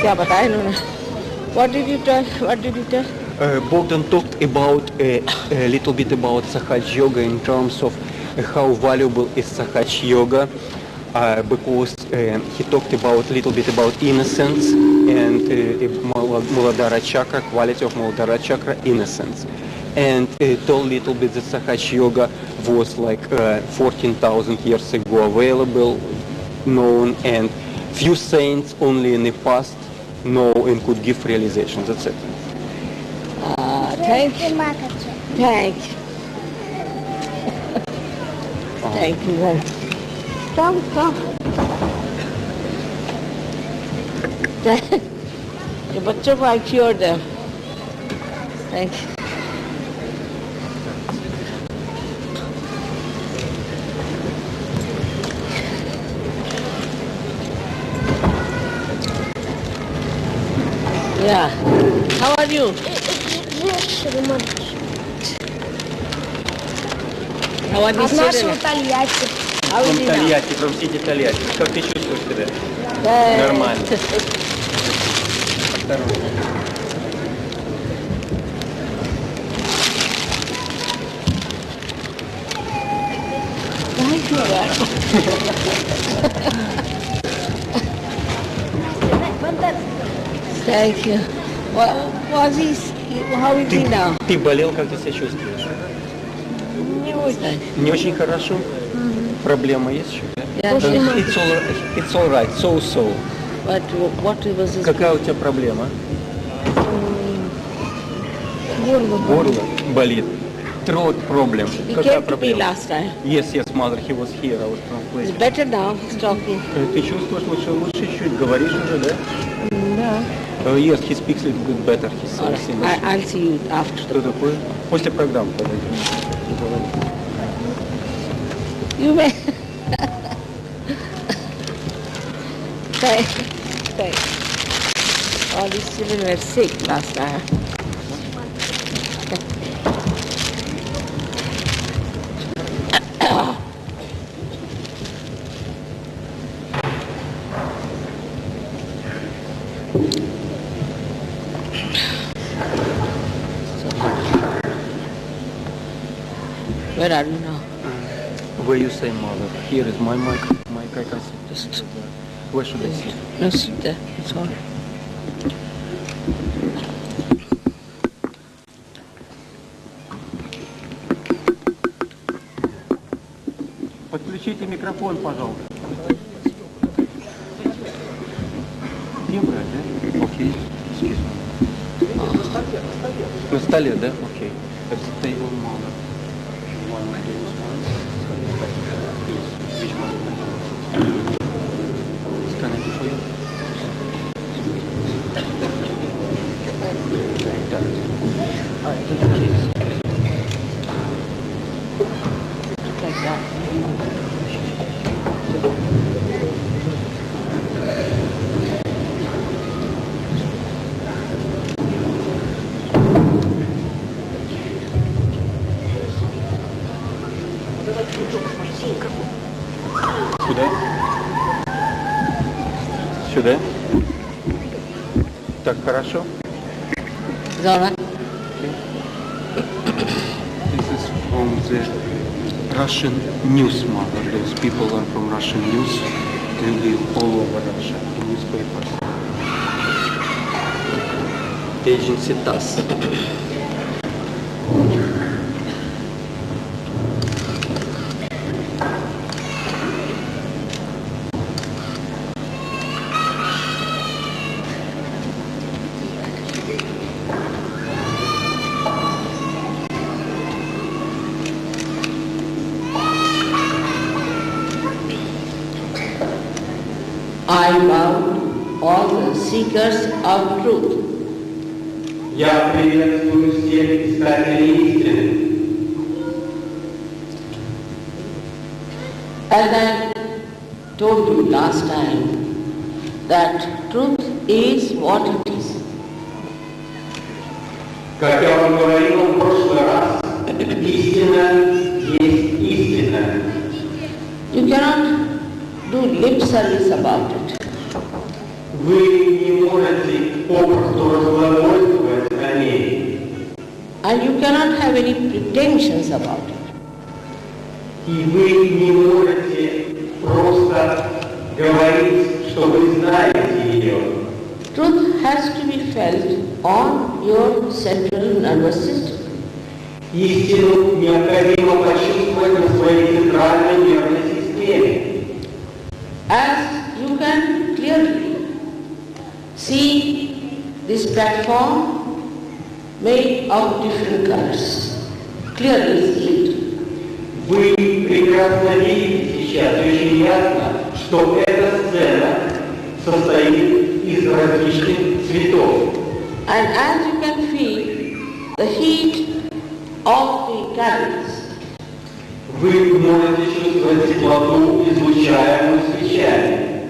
क्या बताया इन्होंने? What did you tell? What did you tell? Bogdan talked about a little bit about Sahaja yoga in terms of how valuable is Sahaja yoga, because he talked about a little bit about innocence and Muladhara chakra, quality of Muladhara chakra, innocence. And told a little bit that Sahaja yoga was like 14,000 years ago available, known, and few saints only in the past know and could give realization. That's it. Thank you. Thank you. Thank you. Come. ये बच्चों को I cured them. Thank you. Yeah. How are you? How are you? How are you now? Тольятти, from city Тольятти. Как ты чувствуешь себя? Нормально. Осторожно. Thank you. Thank you. How is he now? Ты болел, как ты себя чувствуешь? Не очень. Не очень хорошо? Проблема есть еще? It's all right, so. But what was his... Какая у тебя проблема? Горло болит. Throat problem. He Какая came to me проблема? last time. Yes, mother, he was here. I was translating. He's better now. He's talking. Ты чувствуешь лучше чуть? Говоришь уже, да? Да. Yes, he speaks a little bit better. All right. I'll see you after. Что такое? После программы подойдем. You may. Thanks. All these children were sick last time. Where are you now? Where you say mother? Here is my mic. I can sit. Just where should I sit? No, sit there. It's all right. Подключите микрофон, пожалуйста. Где брать, да? Окей. На столе, да? Окей. That's the table mother. One of those ones. Which one? Scan it for you. Like that. Like that. Сюда? Так, хорошо? Zora? This is from the Russian news, mother. Those people are from Russian news. They live all over Russia in newspapers. Agency TASS. I bow all the seekers of truth. Я приветствую всех искателей истины. As I told you last time, that truth is what it is. Как я вам говорил в прошлый раз, истина есть истина. You cannot do lip service about it. Вы не можете попросту разглагольствовать о ней. And you cannot have any pretensions about it. И вы не можете просто говорить, что вы знаете ее. Truth has to be felt on your central nervous system. Истину необходимо почувствовать на своей центральной нервной системе. As you can clearly see this platform made of different colors. Clearly see it. Вы прекрасно видите сейчас, очень ясно, что эта сцена состоит из различных цветов. And as you can feel the heat of the candles, Вы можете чувствовать теплоту, излучаемую свечами.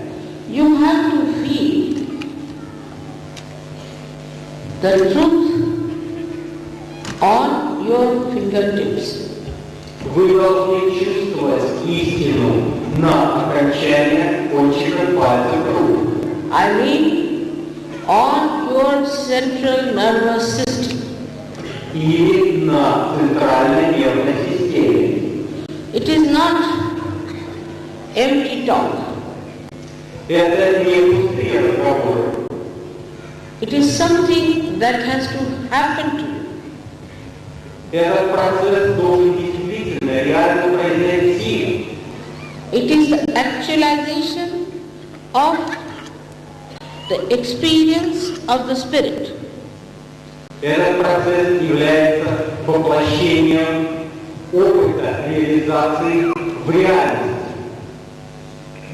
you have to feel the truth on your fingertips. Вы должны чувствовать истину на окончании кончиков пальцев рук. I mean on your central nervous system. Или на центральной нервной системе. It is not empty talk. Это не пустые разговоры. It is something that has to happen to you. Этот процесс должен действительно, реально произойти. It is the actualization of the experience of the spirit. Этот процесс является воплощением опыта реализации в реальности.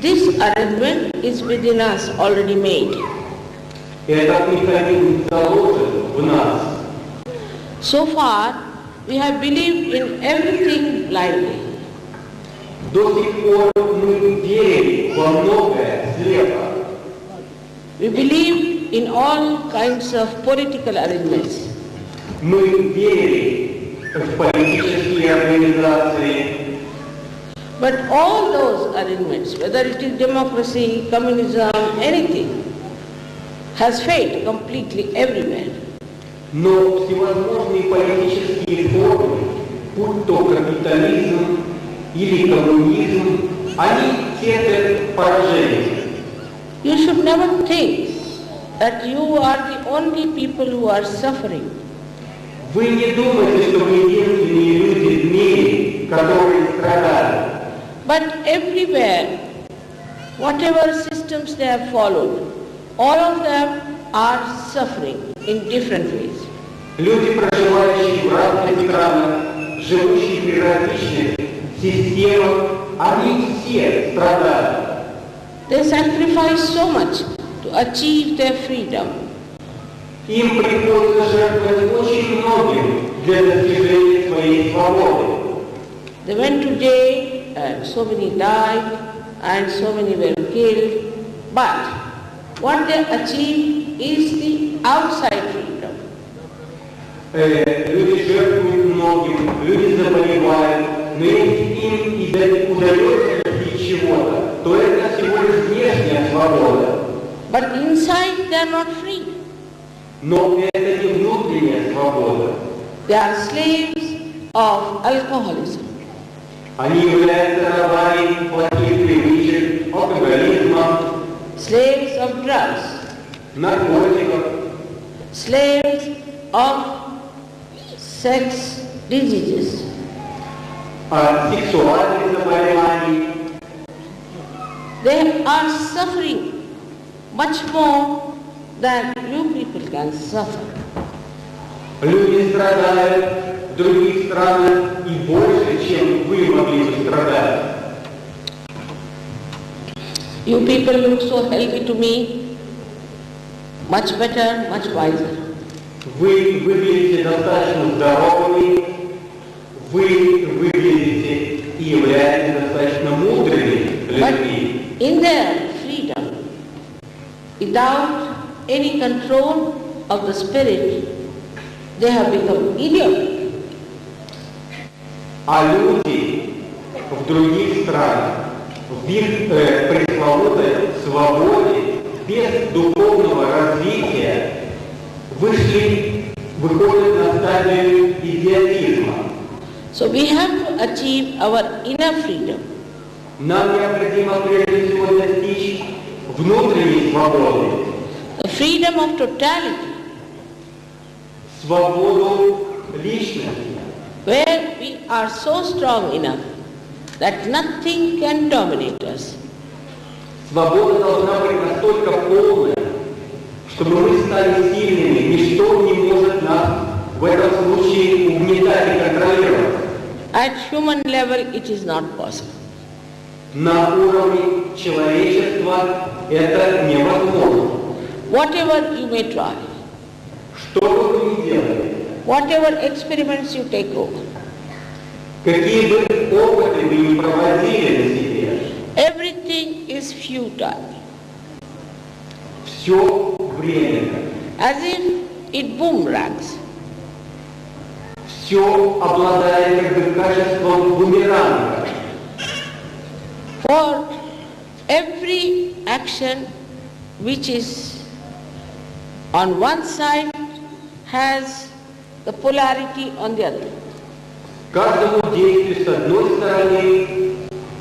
This arrangement is within us already made. Этот механизм заложен в нас. So far, we have believed in everything blindly. До сих пор мы верили во многое слепо. We believe in all kinds of political arrangements. Мы верили в политические организации. But all those arrangements, whether it is democracy, communism, anything, has failed completely everywhere. Но всевозможные политические формы, будь то капитализм или коммунизм, они терпят поражение. You should never think that you are the only people who are suffering. Вы не думайте, что вы единственные люди в мире, которые страдают. But everywhere, whatever systems they have followed, all of them are suffering in different ways. Люди, проживающие в разных странах, живущие при различных системах, они все страдают. They sacrifice so much to achieve their freedom. Им приходится жертвовать очень многим для достижения своей свободы. They went to jail and so many died and so many were killed. But what they achieved is the outside freedom. Люди жертвуют многим, люди заболевают, но если им и удается достичь чего-то, то это всего лишь внешняя свобода. But inside they are not free. Но это не внутренняя свобода. They are slaves of alcoholism. Они являются рабами плохих привычек, алкоголизма, Slaves of drugs. наркотиков, Slaves of sex diseases. сексуальных заболеваний. They are suffering much more than you people can suffer. Люди страдают в других странах и больше, чем вы могли бы страдать. You people look so healthy to me, much better, much wiser. Вы выглядите достаточно здоровыми, вы выглядите и являетесь достаточно мудрыми But людьми. in their freedom, without any control of the spirit, they have become idiots. А люди в других странах, в их пресловутой свободе, без духовного развития, выходят на стадию идиотизма. So we have to achieve our inner freedom. Нам необходимо прежде всего достичь внутренней свободы. The freedom of totality, Свободу личности. where we are so strong enough that nothing can dominate us. Свобода должна быть настолько полная, чтобы мы стали сильными, ничто не может нас в этом случае угнетать и контролировать. At human level, it is not possible. На уровне человечества это невозможно. Whatever you may try, Что бы вы ни делали, whatever experiments you take over, какие бы опыты вы ни проводили на себе, everything is futile, все временно, as if it boomerangs. все обладает как бы качеством бумеранга. For every action which is on one side has the polarity on the other. Каждому действию с одной стороны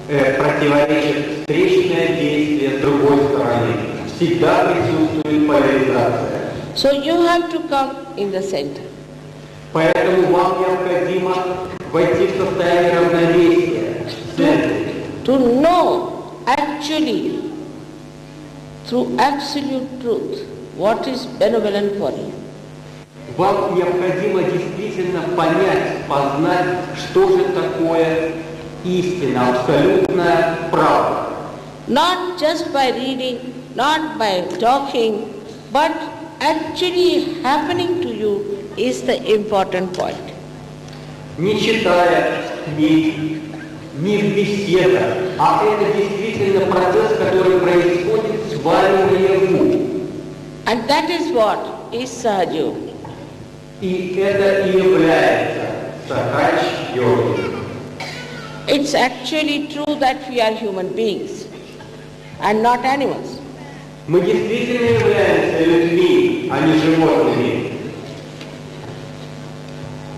противоречит встречное действие с другой стороны. Всегда присутствует поляризация. So you have to come in the center. Поэтому вам необходимо войти в состояние равновесия, в центре. To know actually, through absolute truth, what is benevolent for you. Вам необходимо действительно понять, познать, что же такое истина, абсолютная правда. Not just by reading, not by talking, but actually happening to you is the important point. Не читая книг, не в беседах, а это действительно процесс, который происходит с вами наяву. And that is what is Sahaja. И это и является сахач-йогой. It's actually true that we are human beings and not animals. Мы действительно являемся людьми, а не животными.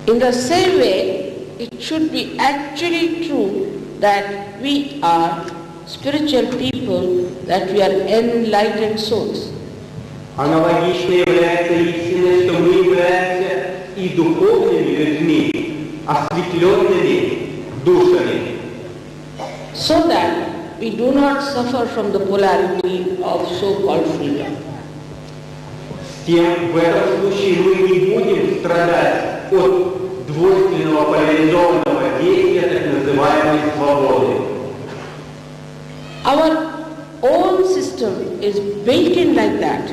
In the same way, it should be actually true that we are spiritual people, that we are enlightened souls. Аналогично является истиной, что мы являемся и духовными людьми, осветленными душами. So that we do not suffer from the polarity of so-called freedom. С тем, в этом случае мы не будем страдать от двойственного поляризованного действия так называемой свободы. Our own system is built in like that.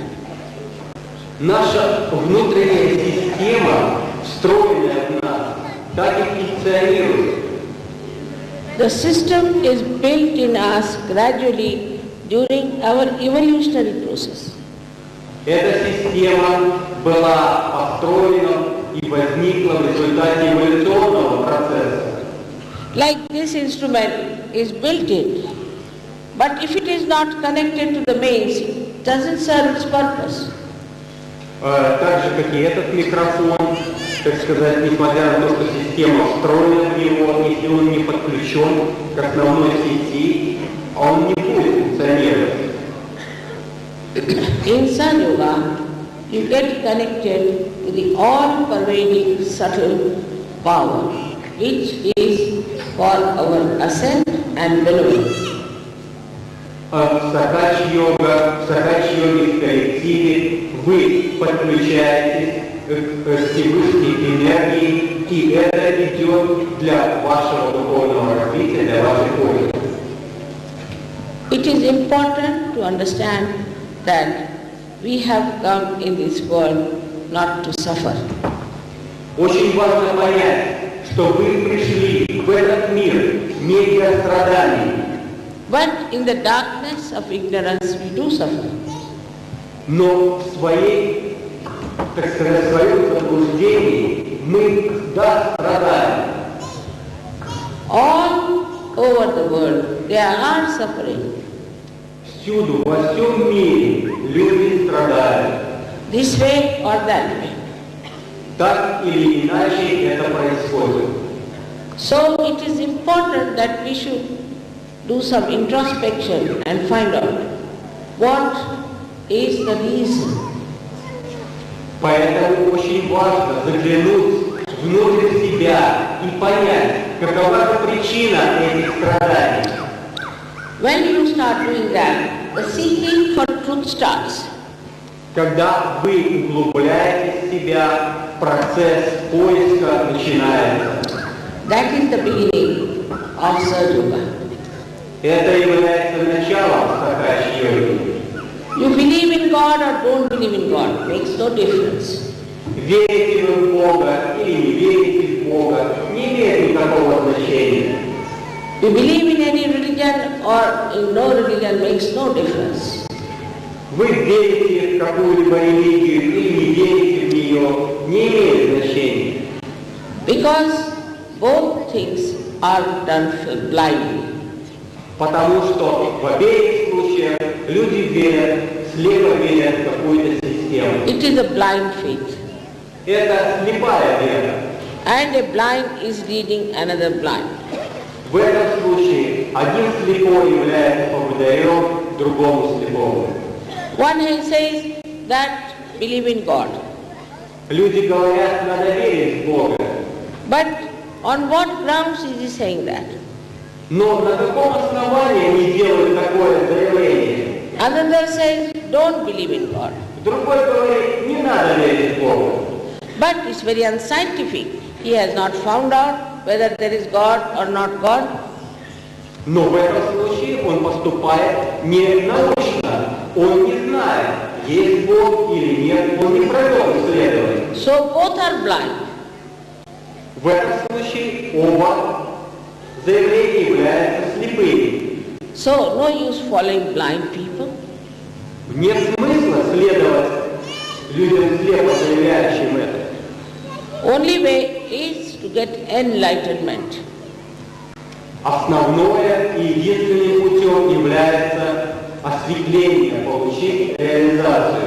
Наша внутренняя система, встроенная в нас, так и функционирует. The system is built in us gradually during our evolutionary process. Эта система была построена и возникла в результате эволюционного процесса. Like this instrument is built in, but if it is not connected to the mains, it doesn't serve its purpose. Так же, как и этот микрофон, так сказать, несмотря на то, что система встроена в него, если он не подключен к основной сети, он не будет функционировать. In Sahaja, you get connected to the all-pervading subtle power, which is for our ascent and benevolence. В сахач-йоге в коллективе вы подключаетесь к Всевышней энергии, и это идет для вашего духовного развития, для вашей пользы. It is important to understand that we have come in this world not to suffer. Очень важно понять, что вы пришли в этот мир не для страданий. But in the darkness of ignorance we do suffer. Но в своей, так сказать, в своем заблуждении мы, да, страдаем. All over the world there are suffering. Всюду, во всем мире люди страдают. this way or that way. Так или иначе это происходит. So it is important that we should do some introspection and find out what is the reason. Поэтому очень важно заглянуть внутрь себя и понять, какова же причина этих страданий. When you start doing that, the seeking for truth starts. Когда вы углубляете себя, процесс поиска начинается. That is the beginning of Sahaja. Это является началом сахаджа-йоги. You believe in God or don't believe in God, makes no difference. Верите вы в Бога или не верите в Бога, не имеет никакого значения. You believe in any religion or in no religion, makes no difference. Вы верите в какую-либо религию или не верите в нее, не имеет значения. Because both things are done blindly. Потому что в обеих случаях люди верят, слепо верят в какую-то систему. It is a blind faith. Это слепая вера. And a blind is leading another blind. В этом случае один слепой является поводырем другому слепому. One says that believe in God. Люди говорят, надо верить в Бога. But on what grounds is he saying that? Но на каком основании они делают такое заявление? Another says don't believe in God. Другой говорит, не надо верить в Бога. But it's very unscientific. He has not found out whether there is God or not God. Но в этом случае он поступает не научно. Он не знает, есть Бог или нет. Он не провел исследование. So both are blind. В этом случае оба заявления являются слепыми. So no use following blind people. Нет смысла следовать людям слепо заявляющим это. Only way is to get enlightenment. Основное и единственным путем является осветление, получить реализацию.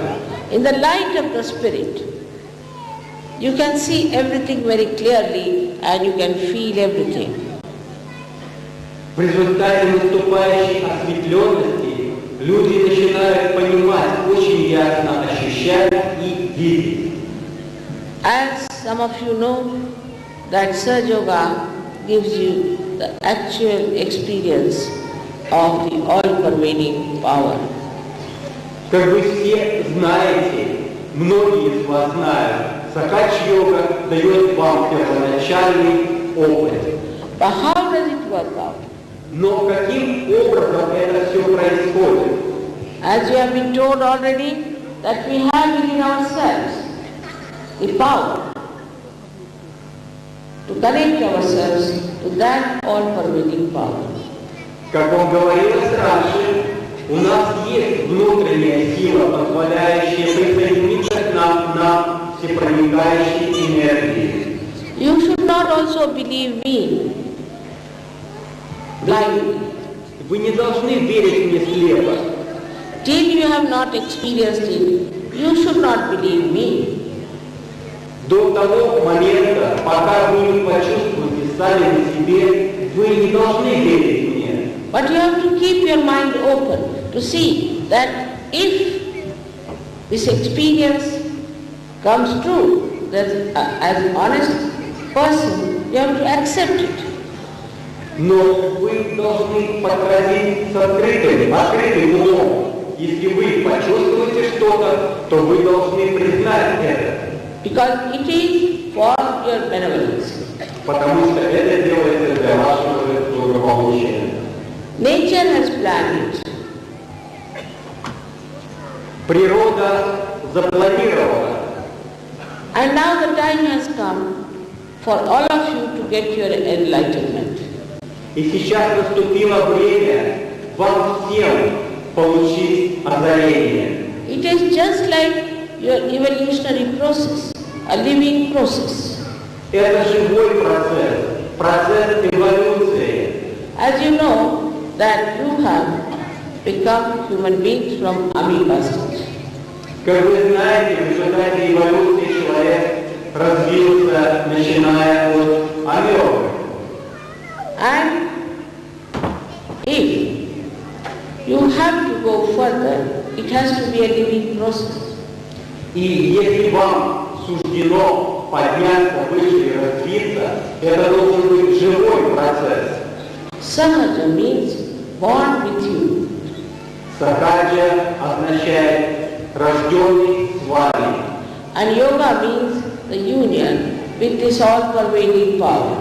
In the light of the Spirit, you can see everything very clearly and you can feel everything. В результате наступающей осветленности люди начинают понимать, очень ясно ощущать и видеть. As some of you know, that Sahaja gives you the actual experience of the all-pervading power. Как вы все знаете, многие из вас знают, Сахаджа-йога дает вам первоначальный опыт. But how does it work out? Но каким образом это все происходит? As you have been told already, that we have within ourselves the power to connect ourselves to that all-pervading power. Как вам говорилось раньше, у нас есть внутренняя сила, позволяющая присоединиться к нам на всепроникающей энергии. You should not also believe me blindly. Вы не должны верить мне слепо. Till you have not experienced it, you should not believe me. До того момента, пока вы не почувствуете сами на себе, вы не должны верить мне. But you have to keep your mind open to see that if this experience comes true, that as an honest person, you have to accept it. Но вы должны подходить с открытым умом. Если вы почувствуете что-то, то вы должны признать это. Because it is for your benevolence. Потому что это делается для вашего благополучия. Nature has planned it. Природа запланировала. And now the time has come for all of you to get your enlightenment. И сейчас наступило время вам всем получить озарение. It is just like your evolutionary process, a living process. Это живой процесс, процесс эволюции. As you know that you have become human beings from amoeba stage. Как вы знаете, в результате эволюции человек развился, начиная от амебы. And if you have to go further, it has to be a living process. И если вам суждено подняться выше и развиться, это должен быть живой процесс. Sahaja means born with you. Сахаджа означает рожденный с вами. And yoga means the union with this all-pervading power.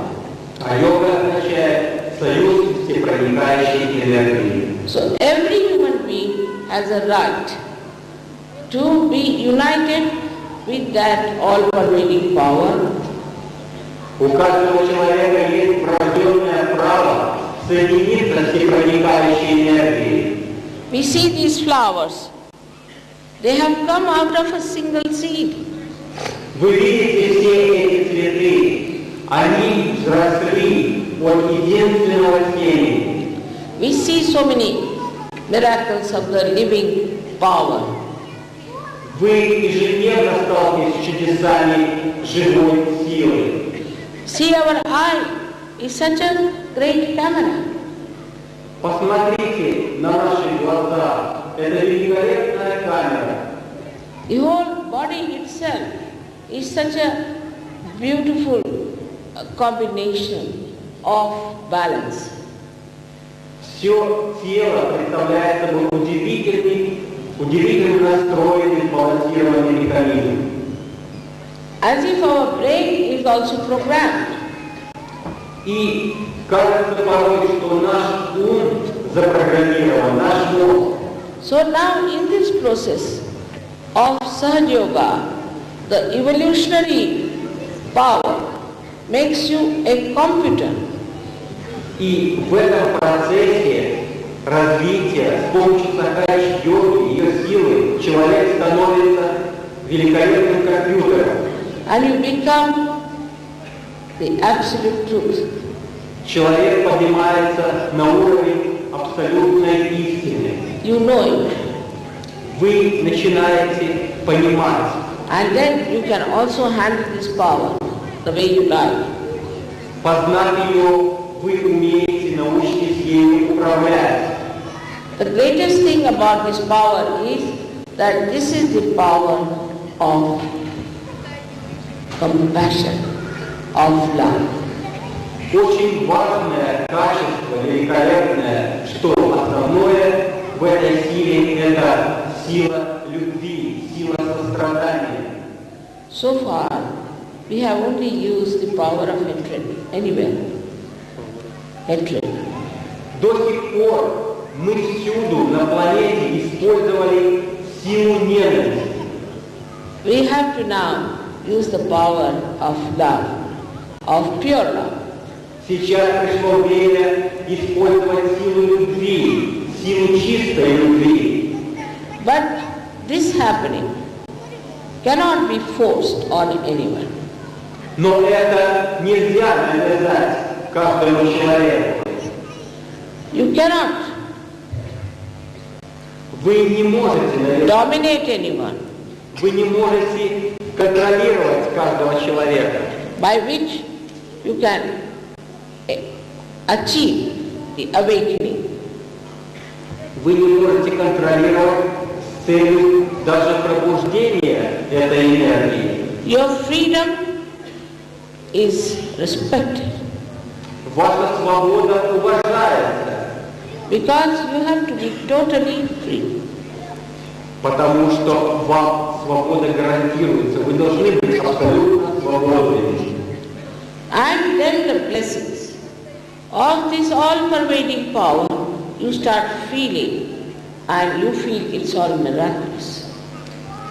А йога означает союз всепроникающей энергии. So every human being has a right to be united with that all-pervading power. У каждого человека есть врожденное право соединиться с всепроникающей энергией. We see these flowers. They have come out of a single seed. Вы видите все эти цветы. Они взросли от единственного семени. We see so many miracles of the living power. Вы ежедневно сталкиваетесь с чудесами живой силы. See, our eye is such a great camera. Посмотрите на наши глаза. Это великолепная камера. The whole body itself is such a beautiful combination of balance. Все тело представляет собой удивительно настроенный, сбалансированный механизм. As if our brain is also programmed. И кажется порой, что наш ум запрограммирован, наш мозг. So now in this process of Sahaja Yoga, the evolutionary power makes you a computer. И в этом процессе развития с помощью сахаджа-йоги, ее силы, человек становится великолепным компьютером. And you become the absolute truth. Человек поднимается на уровень абсолютной истины. You know it. Вы начинаете понимать. And then you can also handle this power the way you like. Познав ее, вы умеете, научитесь ею управлять. The greatest thing about this power is that this is the power of compassion, of love. Очень важное качество, великолепное, что основное в этой силе – это сила любви, сила сострадания. So far, we have only used the power of hatred anywhere. Hatred. До сих пор мы всюду на планете использовали силу ненависти. We have to now use the power of love, of pure love. Сейчас пришло время использовать силу любви, силу чистой любви. But this happening cannot be forced on anyone. Но это нельзя навязать каждому человеку. You cannot Вы не можете навязать. dominate anyone Вы не можете контролировать каждого человека, by which you can achieve the awakening. вы не можете контролировать с целью даже пробуждения этой энергии. Your freedom is respected Ваша свобода уважается, because you have to be totally free. потому что вам свобода гарантируется. Вы должны быть абсолютно свободными. And then the blessings of this all-pervading power you start feeling, and you feel it's all miraculous.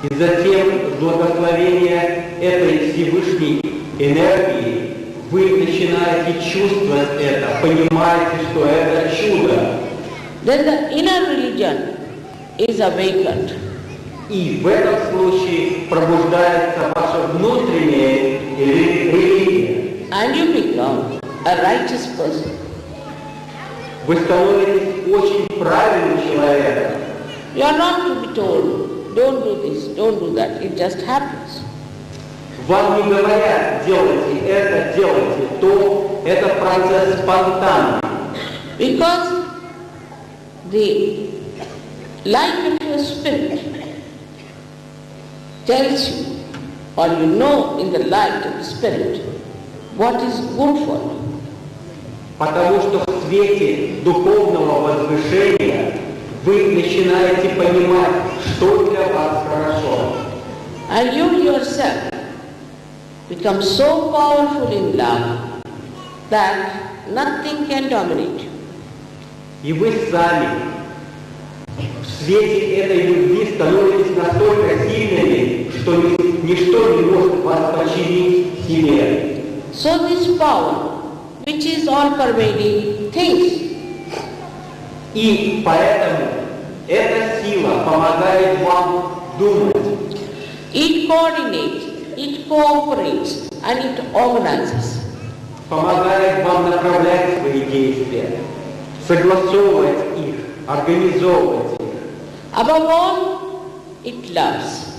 И затем благословение этой Всевышней энергии вы начинаете чувствовать это, понимаете, что это чудо. Then the inner religion is awakened. И в этом случае пробуждается ваша внутренняя религия. And you become a righteous person. Вы становитесь очень правильным человеком. You are not to be told don't do this, don't do that. It just happens. Вам не говорят, делайте то, это процесс спонтанный. Because the light of your spirit tells you, or you know in the light of the spirit, what is good for you. Потому что в свете духовного возвышения вы начинаете понимать, что для вас хорошо. And you yourself become so powerful in love that nothing can dominate you. И вы сами в свете этой любви становитесь настолько сильными, что ничто не может вас подчинить себе. So this power, which is all-pervading, thinks. И поэтому эта сила помогает вам думать. It coordinates, it cooperates, and it organizes. Помогает вам направлять свои действия, согласовывать их, организовывать их. Above all, it loves.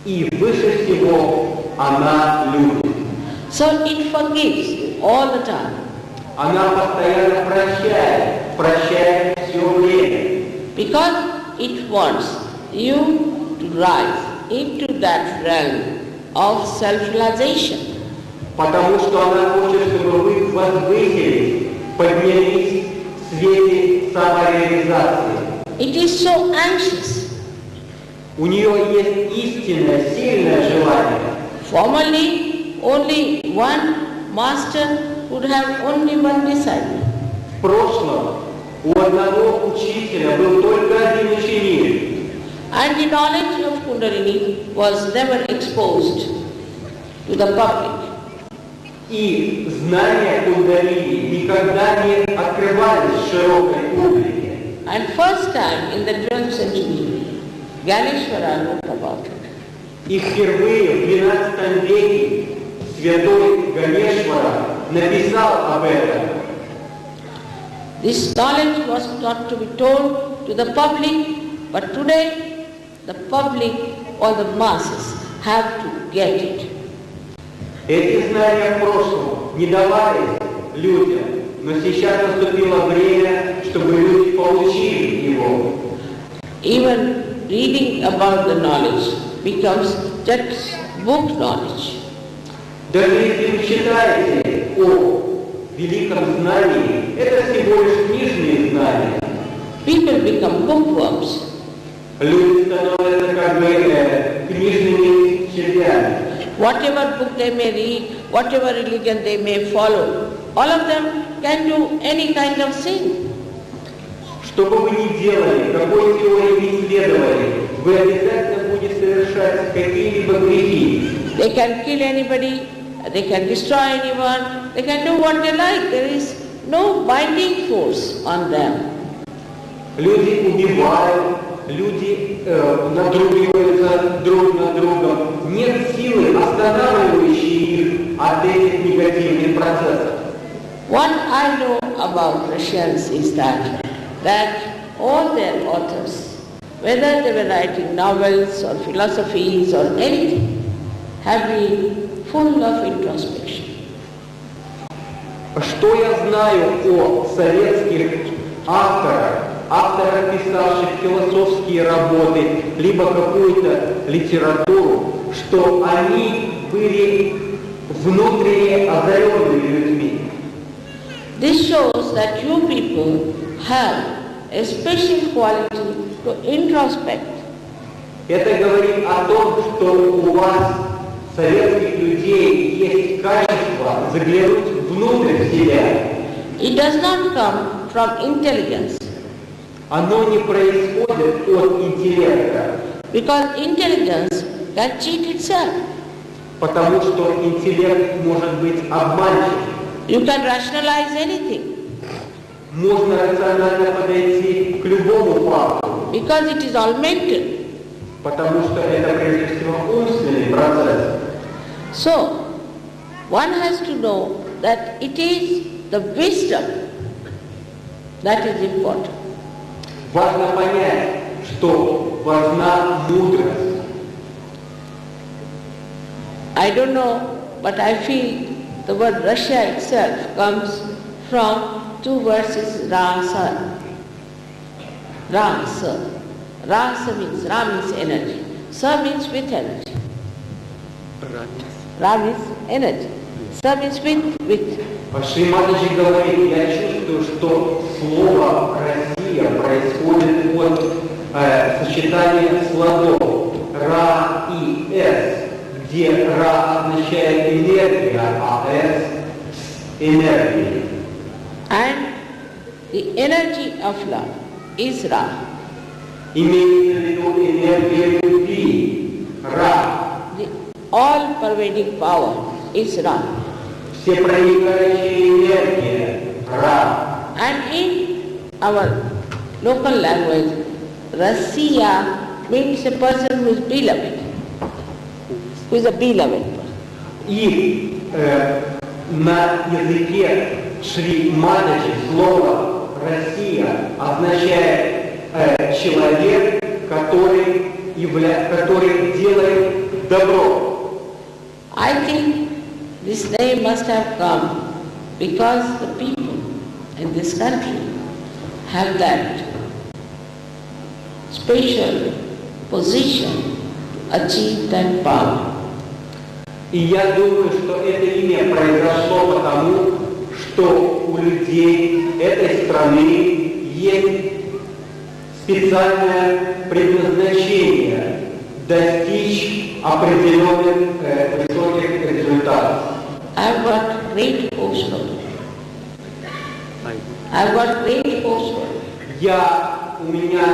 И выше всего она любит. So it forgives all the time. Она постоянно прощает все время. Because it wants you to rise into that realm of self-realization. Потому что она хочет, чтобы вы возвысились, поднялись в свете самореализации. It is so anxious. У нее есть истинное, сильное желание. Formerly, only one master would have only one disciple. В прошлом у одного учителя был только один ученик. And the knowledge of Kundalini was never exposed to the public. И знания Кундалини никогда не открывались широкой публике. And first time in the 12th century, Ganeshwara wrote about it. И впервые в XII веке святой Ганешвара написал об этом. This knowledge was not to be told to the public, but today the public or the masses have to get it. Эти знания в прошлом не давались людям, но сейчас наступило время, чтобы люди получили его. Even reading about the knowledge becomes textbook knowledge. Даже если вы читаете о великом знании, это всего лишь книжные знания. People become bookworms. Люди становятся как бы книжными червями. Whatever book they may read, whatever religion they may follow, all of them can do any kind of sin. Что бы вы ни делали, какой теории ни исследовали, вы обязательно будете совершать какие-либо грехи. They can kill anybody, they can destroy anyone, they can do what they like. There is no binding force on them. Люди убивают, люди надругиваются друг над другом. Нет силы, останавливающей их от этих негативных процессов. What I know about Russians is that all their authors, whether they were writing novels or philosophies or anything, have been full of introspection. Что я знаю о советских авторах, писавших философские работы, либо какую-то литературу, что они были внутренне озаренными людьми. This shows that you people have a special quality to introspect. Это говорит о том, что у вас, советских людей, есть качество заглянуть внутрь себя. It does not come from intelligence. Оно не происходит от интеллекта. Because intelligence can cheat itself. Потому что интеллект может быть обманчив. You can rationalize anything. Можно рационально подойти к любому факту. Because it is all mental. Потому что это прежде всего умственный процесс. So, one has to know that it is the wisdom that is important. Важно понять, что важна мудрость. I don't know, but I feel the word Russia itself comes from two verses Rasa. Rasa. Rasa means, Ra means energy. Sa means with energy. Ra means energy. Sa means with. Шри Матаджи говорит, я чувствую, что слово «Россия» происходит от сочетания складов «Ра» и «С», где «Ра» означает энергия, а «С» – энергия. And the energy of love is Ra. Имеется в виду энергия любви, Ра. The all-pervading power is Ra. Всепроникающая энергия, Ра. And in our local language, Rasiya means a person who is beloved, who is a beloved person. И на языке Шри Матаджи слово «Россия» означает человек, который делает добро. I think this name must have come because the people in this country have that special position to achieve that power. И я думаю, что это имя произошло потому, что у людей этой страны есть специальное предназначение достичь определенных высоких результатов. I've got great hopes for you. I've got great hopes for you. У меня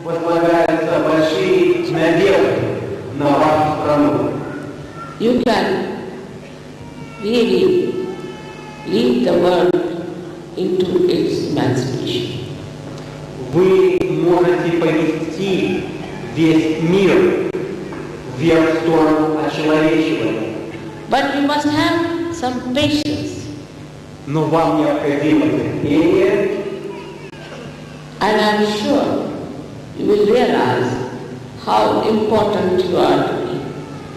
возлагаются большие надежды на вашу страну. You can really lead the world into its emancipation. Вы можете повести весь мир вверх в сторону очеловечивания. But you must have some patience. Но вам необходимо терпение. And I'm sure you will realize how important you are to me.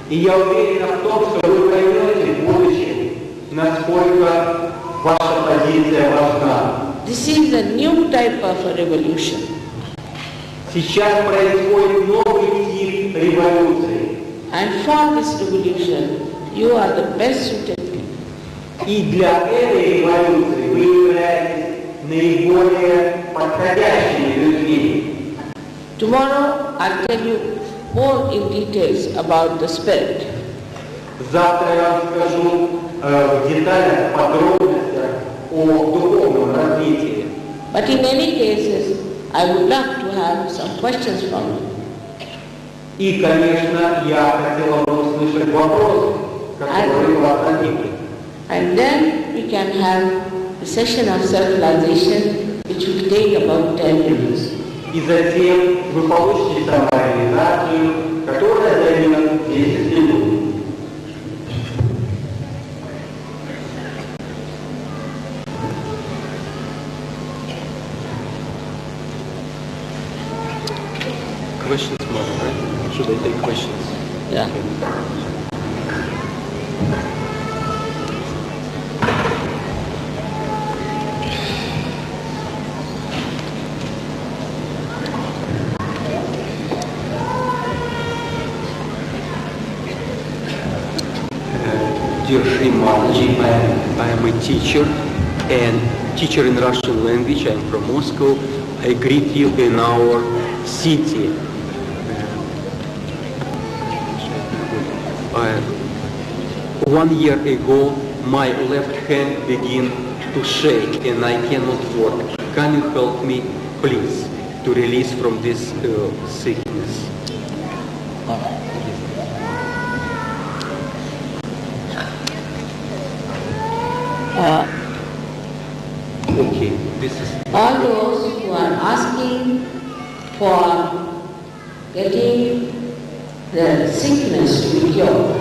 И я уверен в том, что вы поймете в будущем, насколько ваша позиция важна. This is a new type of a revolution. Сейчас происходит новый тип революции. And for this revolution, you are the best suited people. И для этой революции вы являетесь наиболее подходящими людьми. Tomorrow, I'll tell you more in details about the spirit. Завтра я вам скажу в деталях, подробностях о духовном развитии. But in any cases, I would love to have some questions from you. И, конечно, я хотела бы услышать вопросы, которые у вас возникли. And then we can have a session of self-realization which will take about 10 minutes. И затем вы получите самореализацию, которая займет 10 минут. Questions, Mother, right? Should I take questions? Yeah. Dear Sri Mataji, I am a teacher and teacher in Russian language. I am from Moscow. I greet you in our city. 1 year ago, my left hand began to shake and I cannot work. Can you help me, please, to release from this sickness? Okay, this is... All those who are asking for getting the sickness to be cured,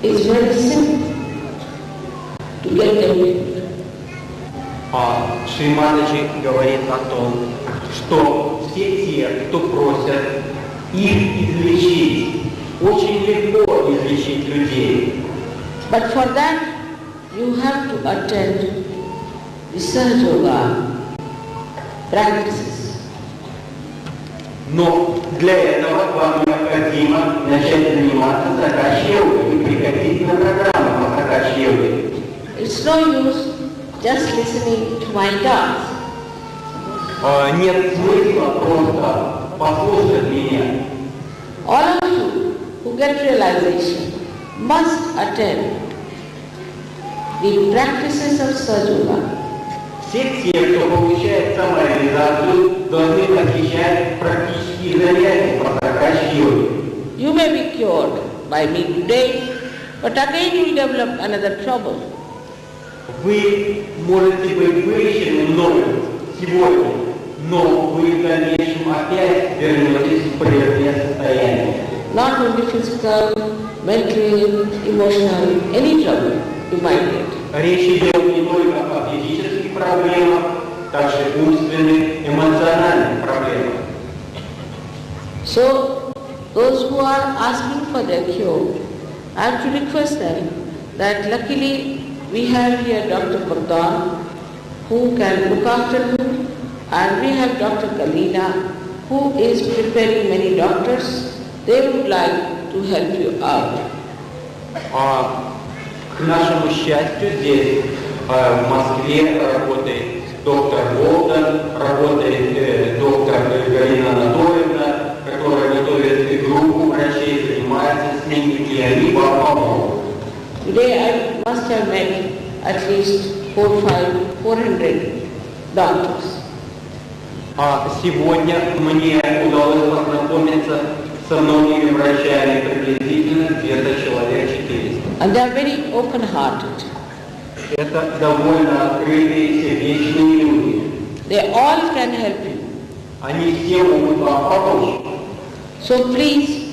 it's very simple to get them. Шри Матаджи говорит о том, что все те, кто просят их излечить, очень легко излечить людей. But for that, you have to attend the Sahaja practices. Но для этого вам необходимо начать заниматься Sahaja и приходить на программу по Sahaja. It's no use just listening to my talks. Нет смысла просто послушать меня. All of you who get realization must attend the practices of Sahaja. Все те, кто получает самореализацию, должны посещать практические занятия по Sahaja. You may be cured by me today, but again you will develop another trouble. Вы можете быть вылечены мною сегодня, но вы в дальнейшем опять вернетесь в прежнее состояние. Not only physical, mental, emotional, any trouble you might get. Речь идет не только о физических проблемах, также умственных, эмоциональных проблемах. So, those who are asking for their cure, I have to request them that luckily we have here Dr. Bardhan, who can look after you, and we have Dr. Kalina, who is preparing many doctors. They would like to help you out. К нашему счастью, здесь в Москве работает доктор Болден, работает доктор Галина Анатольевна, которая готовит группу врачей, занимается с ними, и они вам помогут. Today I must have met at least 400 doctors. Сегодня мне удалось познакомиться со многими врачами, приблизительно где-то человек 400. And they are very open-hearted. Это довольно открытые, сердечные люди. They all can help you. Они все могут вам помочь. So please,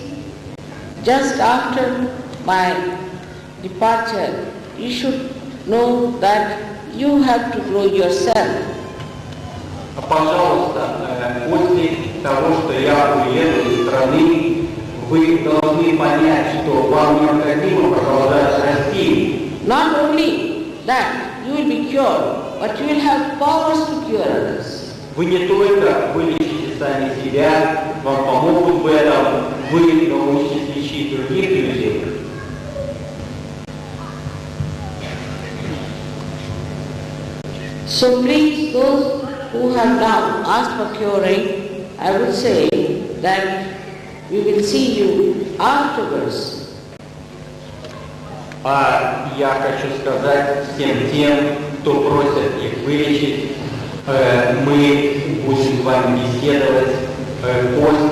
just after my departure, you should know that you have to grow yourself. Пожалуйста, после того, что я уеду из страны, вы должны понять, что вам необходимо продолжать расти. Not only that, you will be cured, but you will have powers to cure others. Вы не только вылечите сами себя, вам помогут в этом, вы научитесь лечить других людей. So please, those who have now asked for curing, I would say that we will see you afterwards. Я хочу сказать всем тем, кто просит их вылечить, мы будем с вами беседовать после.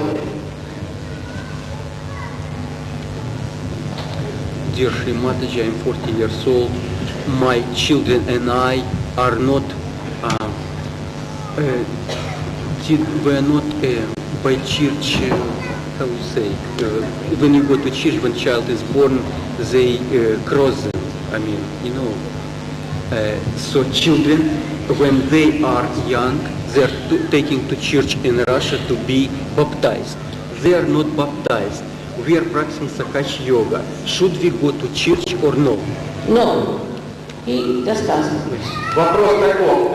Dear Shri Matаджи, I'm 40 years old. My children and I are not, we're not by church, how to say, when you go to church, when child is born, they cross them, I mean, you know. So children, when they are young, they're taken to church in Russia to be baptized. They are not baptized. We are practicing Sahaja yoga. Should we go to church or no? No, he just asked. Вопрос таков.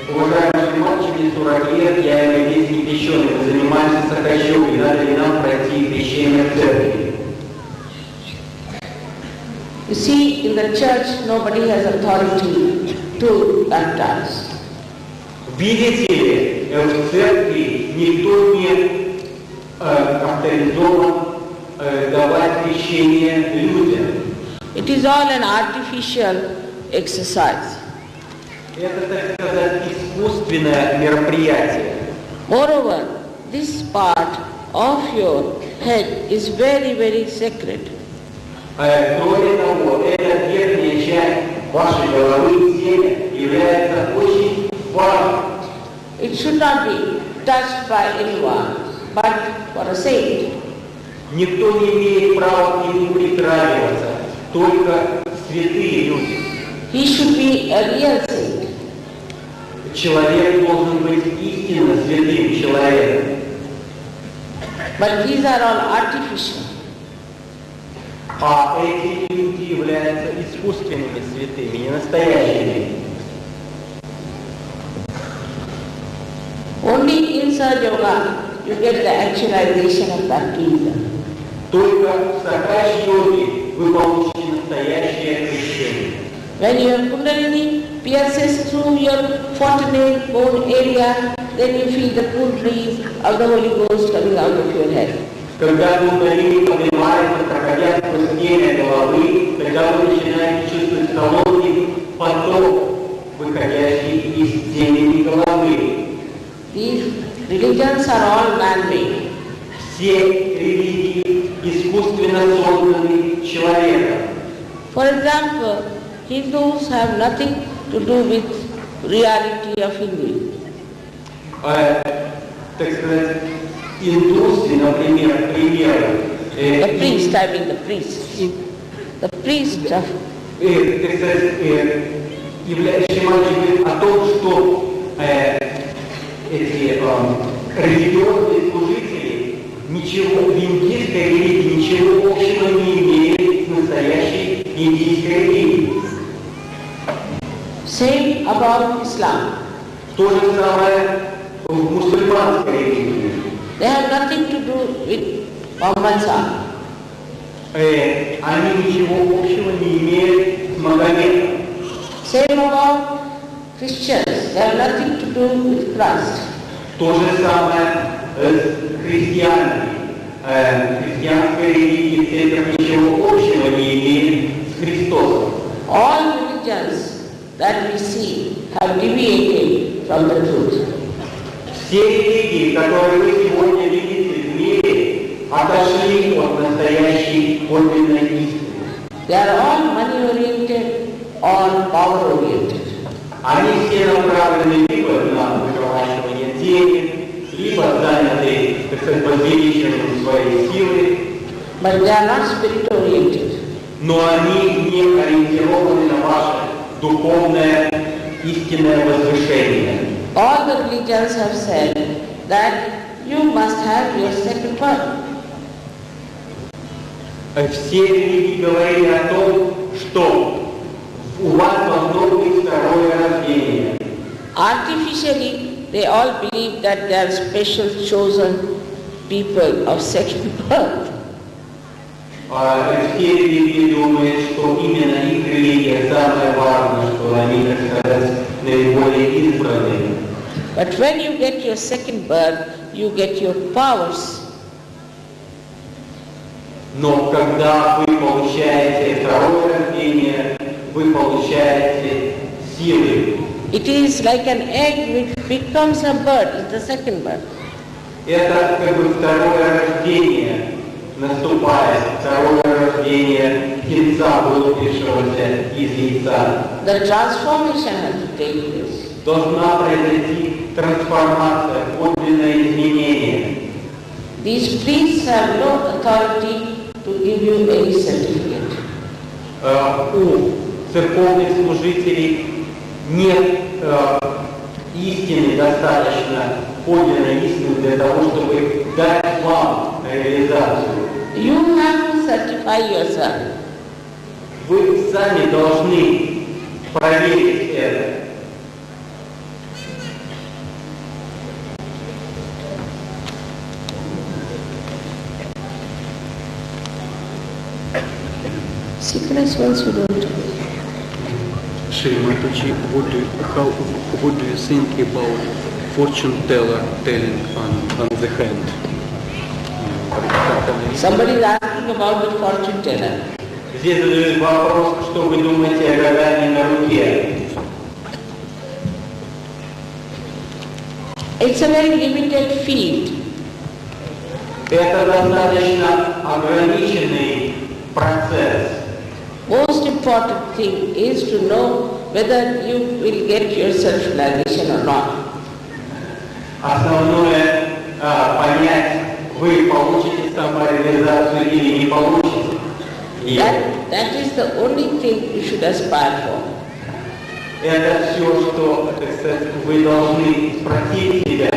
Уважаемые мальчики, мне 40 лет, я являюсь некрещенным, занимаюсь Sahaja йогой, надо ли нам пройти крещение в церкви? You see, in the church, nobody has authority to baptize. Видите ли, в церкви никто не авторизован давать крещение людям. It is all an artificial exercise. Это, так сказать, искусственное мероприятие. Moreover, this part of your head is very, very sacred. Кроме того, эта верхняя часть вашей головы, семя, является очень важной. It should not be touched by anyone, but for a saint. Никто не имеет права к нему притрагиваться, только святые люди. He should be a real saint. человек должен быть истинно святым человеком. But these are all artificial. А эти люди являются искусственными святыми, не настоящими. Only in Sahaja Yoga you get the actualization of baptism. Только в Сахаja-йоге вы получите настоящее крещение. When your Kundalini pierces through your fontanel bone area, then you feel the cool breeze of the Holy Ghost coming out of your head. Когда Кундалини поднимается, проходя сквозь темя головы, когда вы начинаете чувствовать холодный поток, выходящий из темени головы. These religions are all man-made. Все религии искусственно созданы человеком. For example, Hindus have nothing to do with reality of Hinduism. Так сказать, индусы, например, The priest, I mean the priest. The priest of... так сказать, являющий говорит о том, что эти религиозные служители ничего в индийской религии ничего общего не имеют с настоящей индийской религией. Same about Islam. То же самое в мусульманской религии. They have nothing to do with Muhammad Sahib. Они ничего общего не имеют с Магометом. Same about Christians. They have nothing to do with Christ. То же самое с христианами. Христианская религия и церковь ничего общего не имеет с Христосом. All religions that we see have deviated from the truth. Все религии, которые вы сегодня видите в мире, отошли от настоящей подлинной истины. They are all money-oriented or power-oriented. Они все направлены либо на вырабатывание денег, либо заняты, так сказать, возвеличиванием своей силы. But they are not spirit-oriented. Но они не ориентированы на ваше духовное истинное возвышение. All the religions have said that you must have your second birth. Все религии говорили о том, что у вас должно быть второе рождение. Artificially, they all believe that they are special chosen people of second birth. Все религии думают, что именно их религия самое важное, что они, так сказать, наиболее избранные. But when you get your second birth, you get your powers. Но когда вы получаете второе рождение, вы получаете силы. It is like an egg which becomes a bird, it's the second birth. Это как бы второе рождение наступает, второе рождение птенца, вылупившегося из яйца. The transformation has to take place. Должна произойти трансформация, подлинное изменение. These priests have no authority to give you any certificate. У церковных служителей нет истины достаточно, подлинной истины для того, чтобы дать вам реализацию. You have to certify yourself. Вы сами должны проверить это. Sickness once you don't. Shri Mataji, what do you think about fortune teller telling on the hand? Somebody is asking about the fortune teller. Здесь задают вопрос, что вы думаете о гадании на руке. It's a very limited field. Это достаточно ограниченный процесс. Most important thing is to know whether you will get your self-realization or not. Основное понять, вы получите самореализацию или не получите. That is the only thing you should aspire for. Это все, что, так сказать, вы должны спросить себя.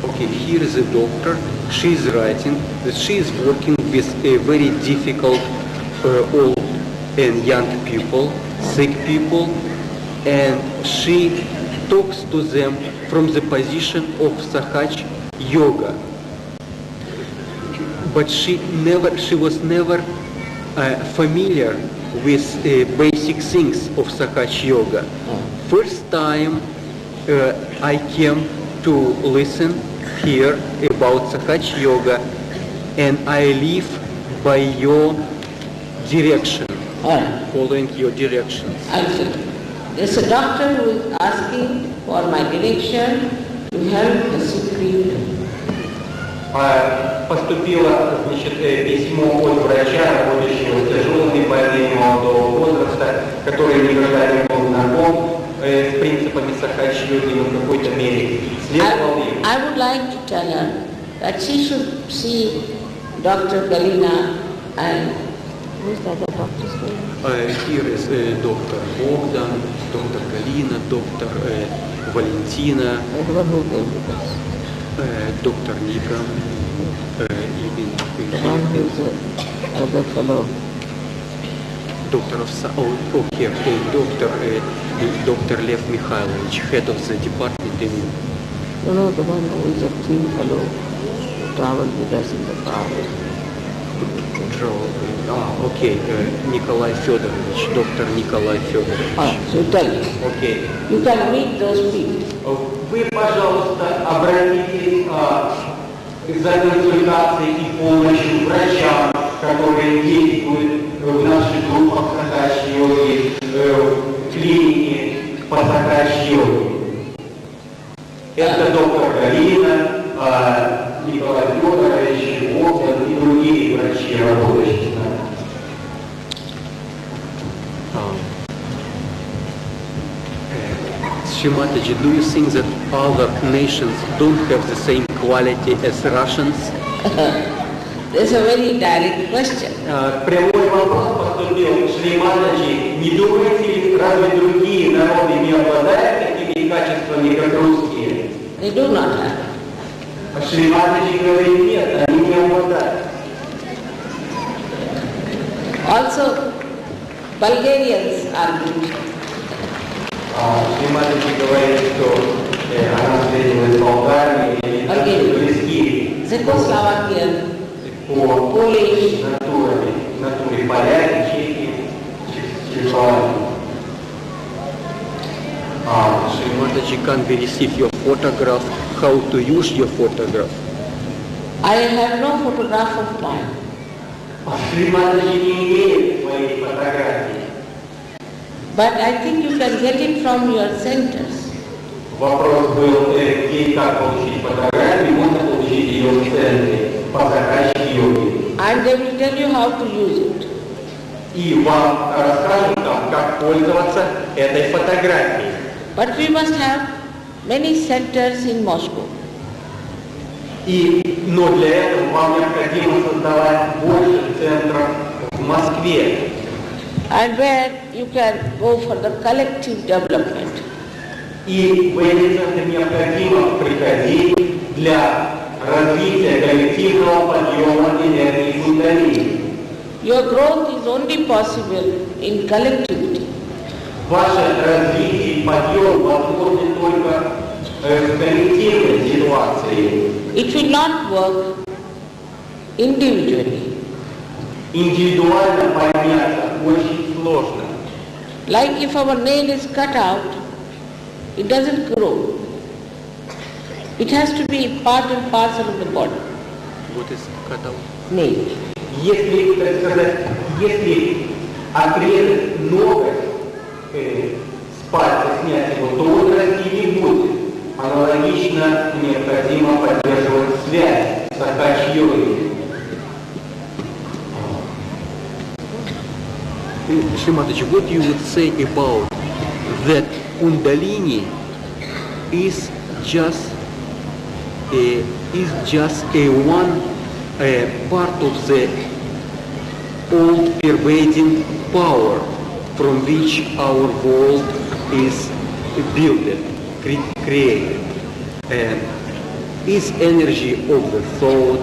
Okay, here is a doctor. She is writing that she is working with a very difficult old and young people, sick people, and she talks to them from the position of Sahaja yoga. But she was never familiar with basic things of Sahaja yoga. First time I came to listen here about Sahaja yoga, and I live by your direction, following your directions. There's a doctor who is asking for my direction to help the sick people. Поступило, значит, письмо от врача, работающего с тяжелыми больными молодого возраста, который никогда не был знаком с принципами Sahaja йоги, но в какой-то мере следовал им. I would like to tell her that she should see Dr. Galina and who's the other doctor's name? Here is Dr. Bogdan, Dr. Galina, Dr. Valentina, Dr. Nika, even the one who's the other fellow. Doctor of here, Dr. Lev Mikhailovich, head of the department in... No, the one who is a team fellow who traveled with us in the car. Okay, Nikolai Fedorovich, Dr. Nikolai Fedorovich. So tell me. Okay. You can meet those people. Вы, пожалуйста, обратитесь за консультацией и помощью к врачам, которые действуют в наших группах Sahaja йоги, в клинике по Sahaja йоге. Это доктор Галина, Николай Федорович, Богдан и другие врачи, работающие с нами. Mataji, do you think that other nations don't have the same quality as Russians? That's a very direct question. Прямой вопрос поступил Шри Матаджи. Не думаете ли, разве другие народы не обладают такими качествами, как русские? They do not have. Шри Матаджи говорит, нет, они не обладают. Also, Bulgarians are good. Шри Матаджи говорит, что она встретилась в Болгарии и близки Czechoslovakian, по Polish, натуре поляки, чехи, Чехословакии. Shri Mataji, can we receive your photograph? How to use your photograph? I have no photograph of mine. Шри Матаджи не имеет своей фотографии. But I think you can get it from your centers. Вопрос был, где и как получить фотографию, можно получить ее в центре по Sahaja йоге. And they will tell you how to use it. И вам расскажут там, как пользоваться этой фотографией. But we must have many centers in Moscow. Но для этого вам необходимо создавать больше центров в Москве. And where you can go for the collective development. И в эти центры необходимо приходить для развития коллективного подъема энергии кундалини. Your growth is only possible in collectivity. Ваше развитие и подъем возможны только в коллективной ситуации. It will not work individually. Индивидуально подняться очень сложно. Like if our nail is cut out, it doesn't grow. It has to be part and parcel of the body. What is cut out? Nail. Если, так сказать, если отрезать ноготь, с пальца снять его, то он расти не будет. Аналогично необходимо поддерживать связь с Sahaja йогой. Shrimataji, what you would say about that Kundalini is just a one part of the all-pervading power from which our world is built, created. Is energy of the thought,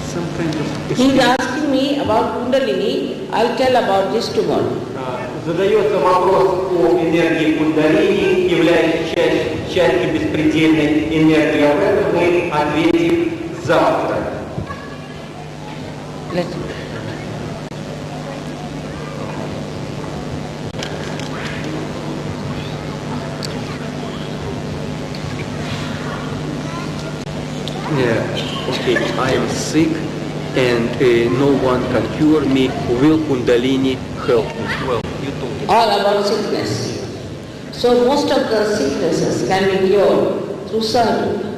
some kind of... He is asking me about Kundalini. I'll tell about this tomorrow. Задается вопрос о энергии кундалини, являющейся частью беспредельной энергии. Об этом мы ответим завтра. Okay, I am sick and no one can cure me. Will Kundalini help me? Well, you told me. All about sickness. So most of the sicknesses can be cured through sadhana.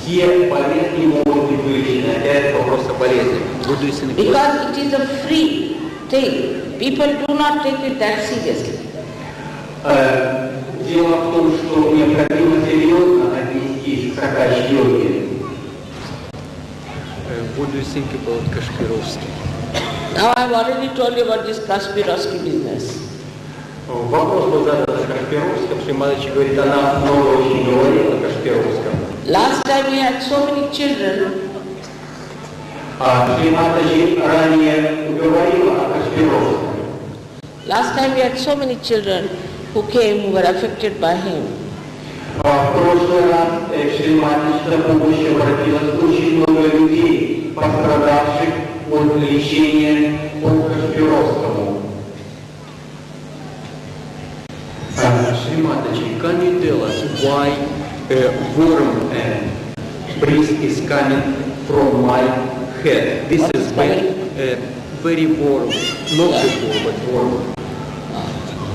Все болезни могут быть вылечены. Опять вопрос о болезни. Because it is a free thing. People do not take it that seriously. Дело в том, что необходимо серьезно отнестись к Сахаджи-йоге. What do you think about Kashpirovsky? Now I have already told you about this Kashpirovsky business. Вопрос был задан о Кашпировском. Шриматаджи говорит, она много очень говорила о Кашпировском. Last time we had so many children. Шриматаджи ранее говорила о Кашпировском. Last time we had so many children who came who were affected by him. В прошлый раз Шриматаджи за помощью обратилось очень много людей, пострадавших от лечения по Кашпировскому. Shrimataji, can you tell us why a warm breeze is coming from my head? This is very warm, not too cool, but warm.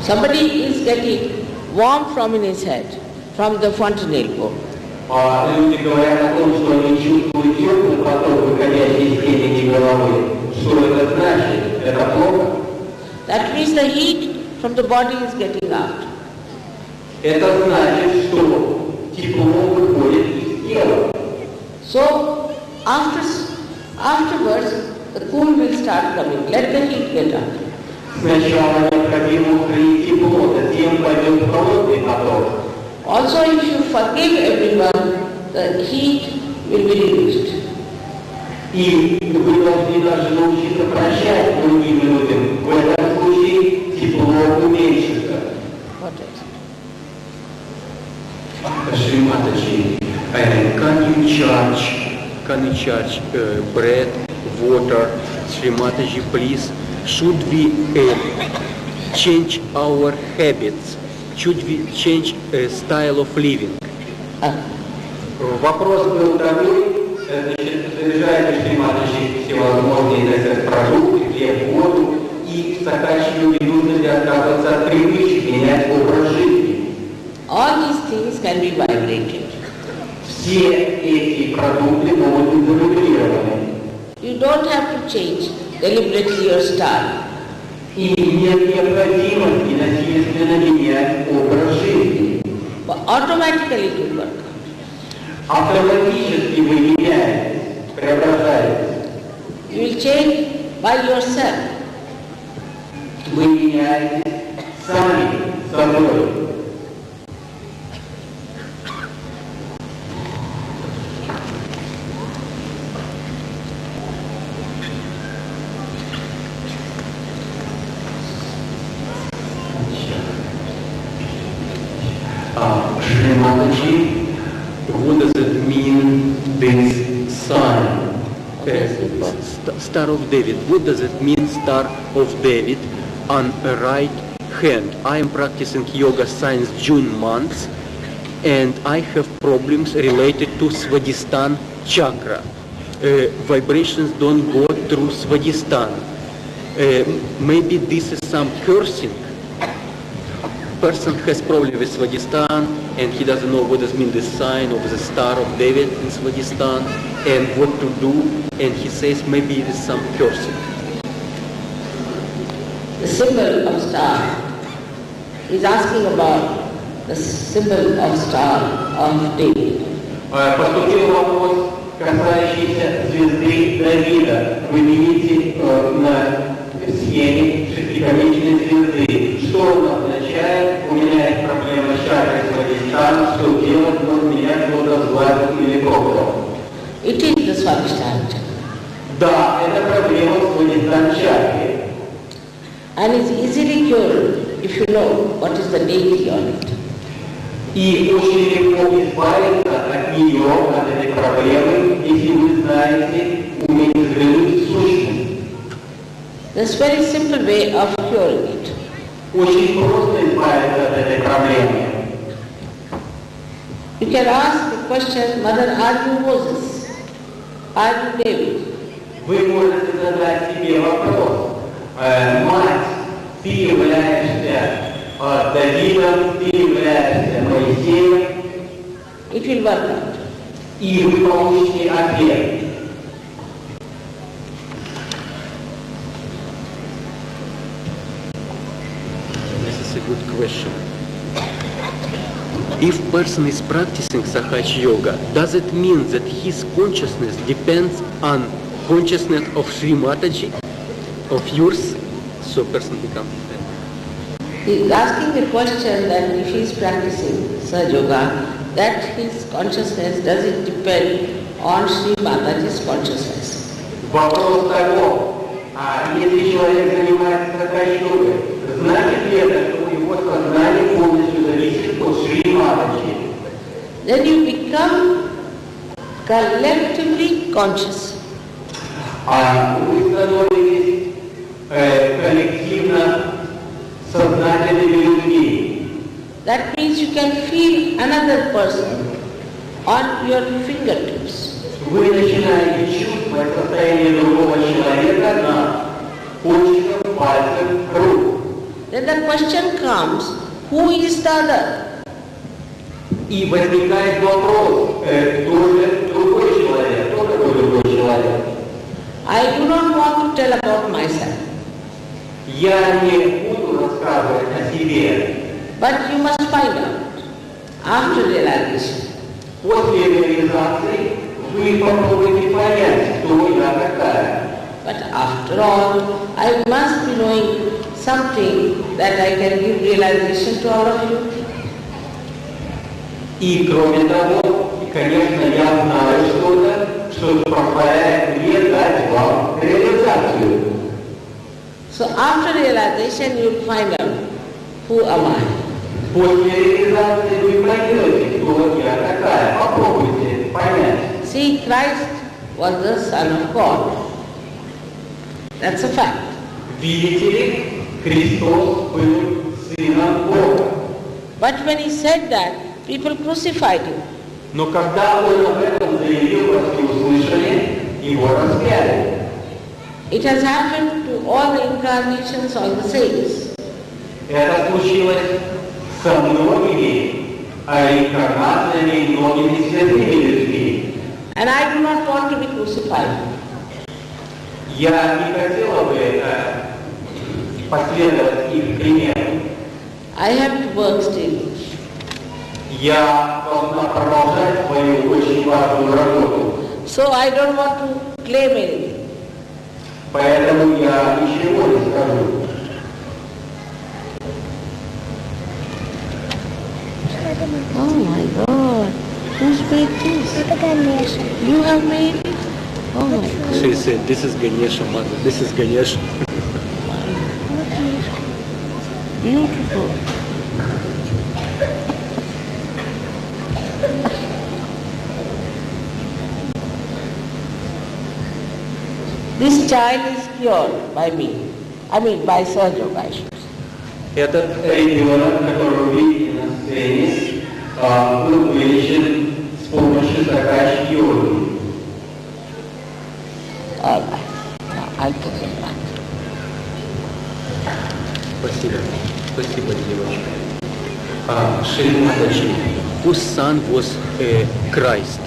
Somebody is getting warm from in his head, from the fontanel. Люди говорят о том, что они чувствуют теплый поток, выходящий из пеники головы. Что это значит? Это плохо? That means the heat from the body is getting out. Это значит, что тепло выходит из тела. So afterwards the cool will start coming. Let the heat get out. Сначала необходимо укрыть тепло, затем пойдет холодный поток. Also, if you forgive everyone, the heat will be reduced. И вы должны даже научиться прощать другим людям. В этом случае тепло уменьшится. Shrimataji, can you charge bread, water? Shrimataji, please. Should we change our habits? Should we change style of living? Вопрос был такой, значит, заряжает Шриматаджи всевозможные продукты, хлеб, воду, и в Сахаджи-йоге нужно ли отказываться от привычек, менять образ жизни. All these things can be vibrated. Все эти продукты могут быть завибрированы. You don't have to change deliberately your style. И нет необходимости насильственно менять образ жизни. But automatically it will work. Автоматически вы меняетесь, преображаетесь. You will change by yourself. Вы меняетесь сами собой. Shrimataji, what does it mean, this sign? Star of David. What does it mean, Star of David, on right hand? I am practicing yoga since June month, and I have problems related to Svadhisthana chakra. Vibrations don't go through Svadhisthana. Maybe this is some cursing. person has problem with Swadhisthana and he doesn't know what does mean the sign of the Star of David in Swadhisthana and what to do, and he says maybe it is some cursing. The symbol of star. He's asking about the symbol of Star of David. Поступил вопрос, касающийся звезды Давида. Вы видите на схеме шестиконечной звезды. Что он означает? У меня есть проблема с чакрой Свадhisthana. Что делать? Он меня кто-то сглазил или пробовал. It is the Swadhisthana chakra. Да, это проблема Свадhisthana чакры. And it's easily cured if you know what is the deity on it. И очень легко избавиться от нее, от этой проблемы, если вы знаете, умеете взглянуть в сущность. There's a very simple way of curing it. Очень просто избавиться от этой проблемы. You can ask the question, Mother, are you Moses? Are you David? Вы можете задать себе вопрос. Мать, ты являешься Давидом, ты являешься Моисеем. It will work out. И вы получите ответ. This is a good question. If person is practicing Sahaja yoga, does it mean that his consciousness depends on consciousness of Sri Mataji, of yours, so person becomes that? He is asking the question that if he is practicing Sahaja yoga, that his consciousness, does it depend on Sri Mataji's consciousness? Вопрос такой, если человек занимается Sahaja йогой, значит ли это, что его сознание полностью зависит от Шри Матаджи? Then you become collectively conscious. Вы становитесь коллективно сознательными людьми. That means you can feel another person on your fingertips. Вы начинаете чувствовать состояние другого человека на кончиках пальцев рук. Then the question comes, who is the other? И возникает вопрос, кто же другой человек, кто такой другой человек? I do not want to tell about myself. Я не буду рассказывать о себе. But you must find out after realization. После реализации вы попробуйте понять, кто я такая. But after all, I must be knowing something that I can give realization to all of you. И кроме того, конечно, я знаю что-то, что позволяет мне дать вам реализацию. So after realization, you will find out who am I. После реализации вы поймете, кто я такая. Попробуйте понять. See, Christ was the Son of God. That's a fact. Видите ли, Христос был Сыном Бога. But when he said that, people crucified him. Но когда он об этом заявил, во всеуслышание, его распяли. It has happened to all the incarnations of the saints. Это случилось со многими реинкарнациями и многими святыми людьми. And I do not want to be crucified. Я не хотела бы последовать их примеру. I have to work still. Я должна продолжать свою очень важную работу. So I don't want to claim anything. Поэтому я ничего не скажу. Oh my God, who's made this? You have made it? Oh my God. She said, this is Ganesha, mother, this is Ganesha. Beautiful. This child is cured by me. I mean by Sahaja yoga, I should say. Этот ребенок, который вы видите на сцене, был вылечен с помощью Sahaja йоги. All right. Now I'll take it back. Спасибо. Спасибо, девочка. Shri Mataji, whose son was Christ?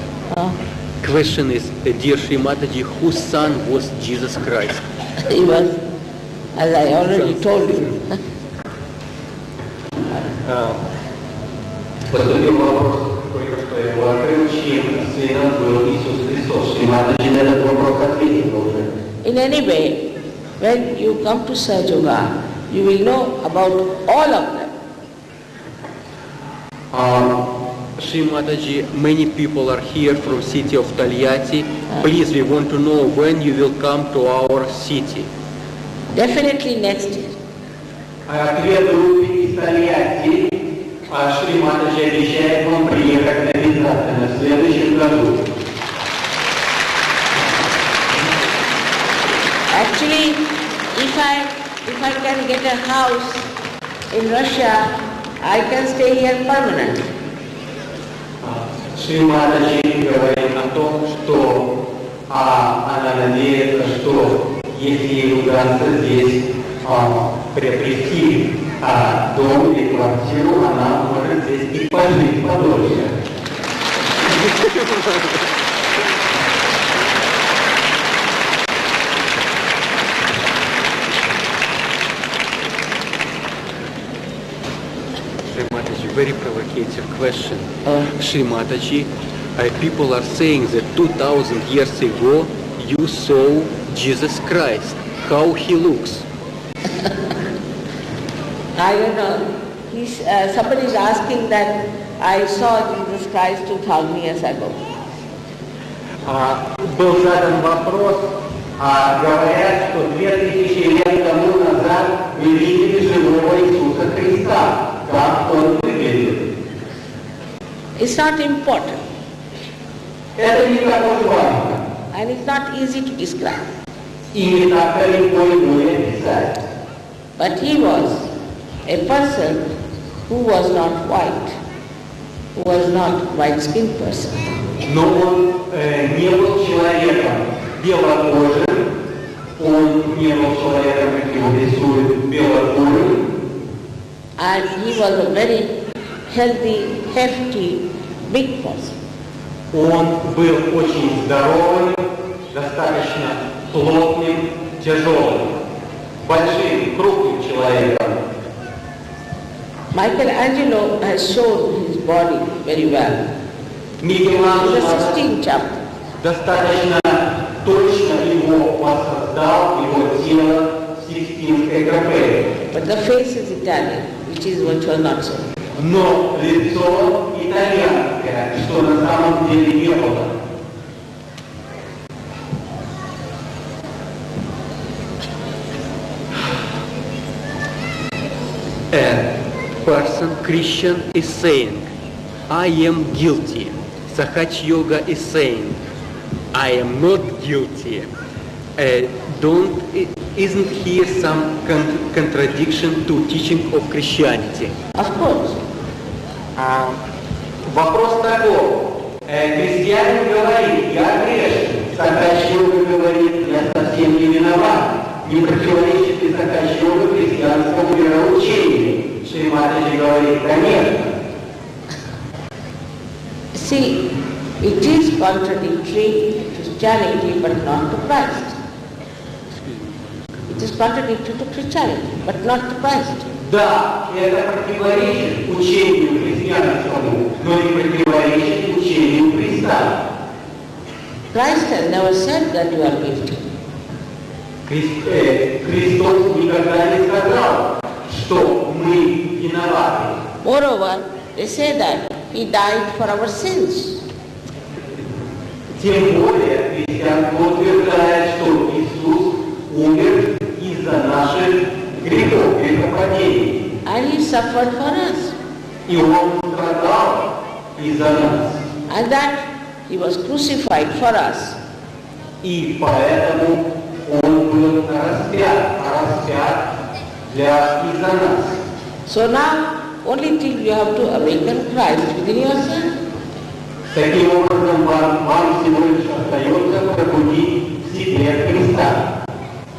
Question is, dear Shri Mataji, whose son was Jesus Christ? He was, as I already told you. Поступил вопрос, только что я его открыл, чьим сыном был Иисус Христос. Шри Матаджи на этот вопрос ответил уже. In any way, when you come to Sahaja, you will know about all of them. Shri Mataji, many people are here from city of Taliati. Please, we want to know when you will come to our city. Definitely next year. Ответ группы из Тольятти. Шри Матаджи обещает вам приехать обязательно в следующем году. Actually, if I can get a house in Russia, I can stay here permanently. Шри Матаджи говорит о том, что она надеется, что если ей удастся здесь приобрести дом или квартиру, она может здесь и пожить подольше. Very provocative question. Shri Mataji, people are saying that 2000 years ago you saw Jesus Christ. How he looks? I don't know. Somebody is asking that I saw Jesus Christ 2000 years ago. Был задан вопрос, говорят, что 2000 лет тому назад вы видели живого Иисуса Христа. Как он выглядит? It's not important. Это не так уж важно. And it's not easy to describe. И не так легко его описать. But he was a person who was not white, who was not white-skinned person. Но он не был человеком белокожим, он не был человеком, как его рисуют, белокурым. And he was a very healthy, hefty, big person. Он был очень здоровым, достаточно плотным, тяжелым, большим, крупным человеком. Michelangelo has shown his body very well. Микеланджело The 16th chapter. достаточно точно его воссоздал, его тело в Сикстинской капелле. But the face is Italian, which was not so. Но лицо итальянское, что на самом деле не было. A person, Christian, is saying, I am guilty. Sahaja Yoga is saying, I am not guilty. Isn't here some contradiction to teaching of Christianity? Of course. Вопрос такой. Христианин говорит, я грешен. Sahaja Yoga говорит, я совсем не виноват. Не противоречит ли Sahaja Yoga христианскому вероучению? Шри Матаджи говорит, конечно. See, it is contradictory to Christianity but not to Christ. It is contradictory to Christianity but not to Christ. Да, это противоречит учению христианскому, но не противоречит учению Христа. Christ has never said that you are guilty. Христос никогда не сказал, что мы виноваты. Moreover, they say that He died for our sins. Тем более христианство утверждает, что Иисус умер из-за наших грехов, грехопадений. And He suffered for us. И Он страдал из-за нас. And that He was crucified for us. И поэтому Он был распят из-за нас. So now, only thing you have to awaken Christ within yourself. Таким образом, вам всего лишь остается пробудить в себе Христа.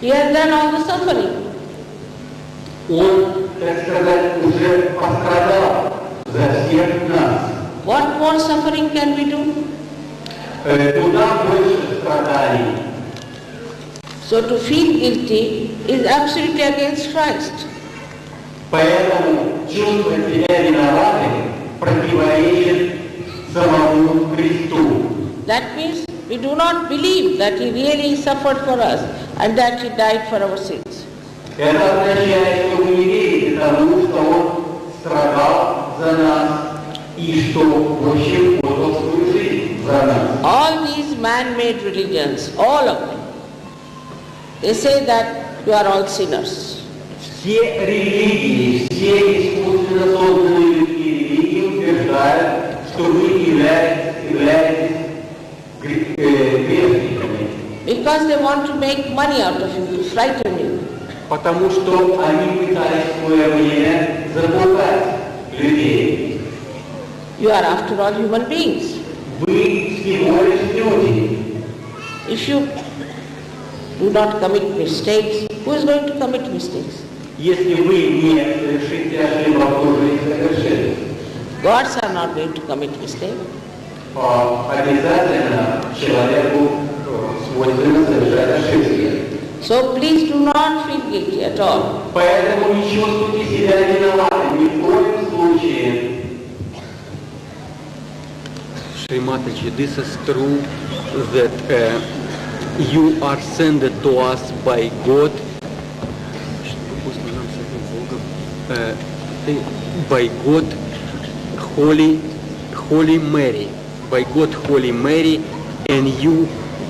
He has done all the suffering. Он, так сказать, уже пострадал more suffering can we do? Туда больше страданий. So to feel guilty is absolutely against Christ. Поэтому чувство себя виноватым противоречит самому Христу. That means we do not believe that He really suffered for us and that He died for our sins. Это означает, что вы не верите тому, что Он страдал за нас и что вообще отдал свою жизнь за нас. All these man-made religions, all of them, they say that you are all sinners. Все религии, все искусственно созданные людские религии утверждают, что вы являетесь грешниками. Because they want to make money out of you, to frighten you. Потому что они пытались в свое время запугать людей. You are after all human beings. Вы всего лишь люди. If you do not commit mistakes, who is going to commit mistakes? Если вы не совершите ошибок, то вы их совершите. Gods are not going to commit mistakes. Обязательно человеку свойственно совершать ошибки. So please do not feel guilty at all. Поэтому не чувствуйте себя виноватым ни в коем случае. Shri Mataji, this is true that you are sent to us by God, by God, Holy Mary, by God, Holy Mary, and you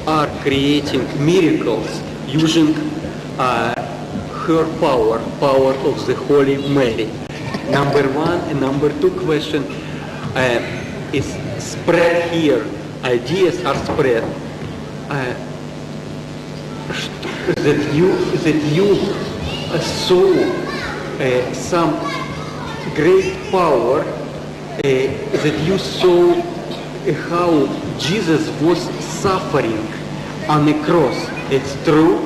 are creating miracles using her power of the Holy Mary. Number one, and number two question is spread here. Ideas are spread that you saw some great power, that you saw how Jesus was suffering on the cross. It's true.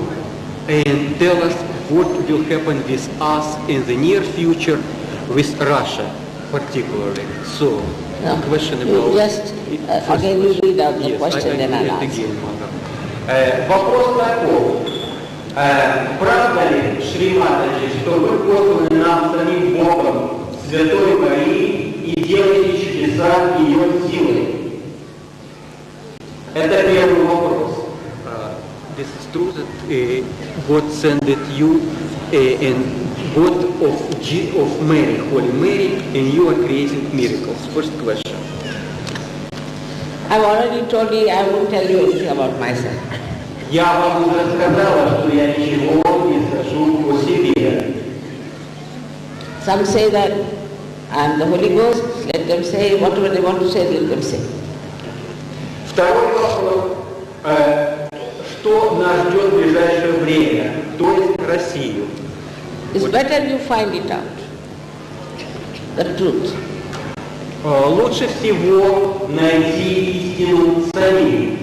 And tell us what will happen with us in the near future with Russia particularly. So, No, question you about... just, again you read out the question, then I'll answer. Again, Mother. Вопрос такой. Правда ли, Шри Матаджи, что вы посланы нам самим Богом, Святой Марии, и делаете чудеса ее силой? Это первый вопрос. This is true that God sent you and God of Mary, Holy Mary, and you are creating miracles. First question. I've already told you I won't tell you anything about myself. Я вам уже сказала, что я ничего не скажу о себе. Some say that I'm the Holy Ghost, let them say whatever they want to say, let them say. Второй вопрос. Что нас ждет в ближайшее время, то есть Россию? It's better you find it out, the truth. Лучше всего найти истину самим.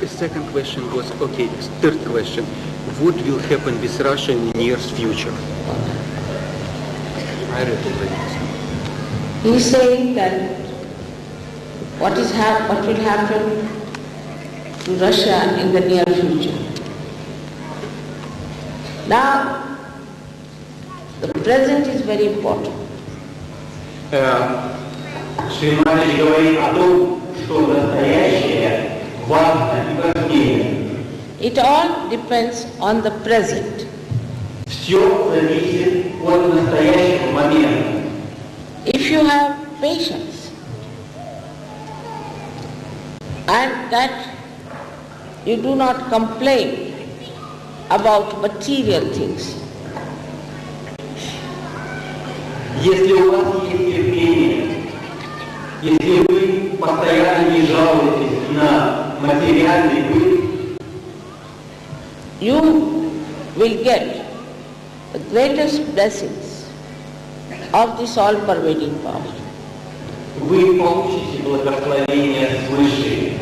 Second question was, okay, third question. What will happen with Russia in the near future? I read already. He's saying that what will happen to Russia in the near future. Now, the present is very important. Шри Матаджи говорит о том, что настоящее важно и важнее. It all depends on the present. Все зависит от настоящего момента. If you have patience and that you do not complain about material things, Если у вас есть терпение, если вы постоянно не жалуетесь на материальный быт, you will get the greatest blessings of this all-pervading power. вы получите благословение свыше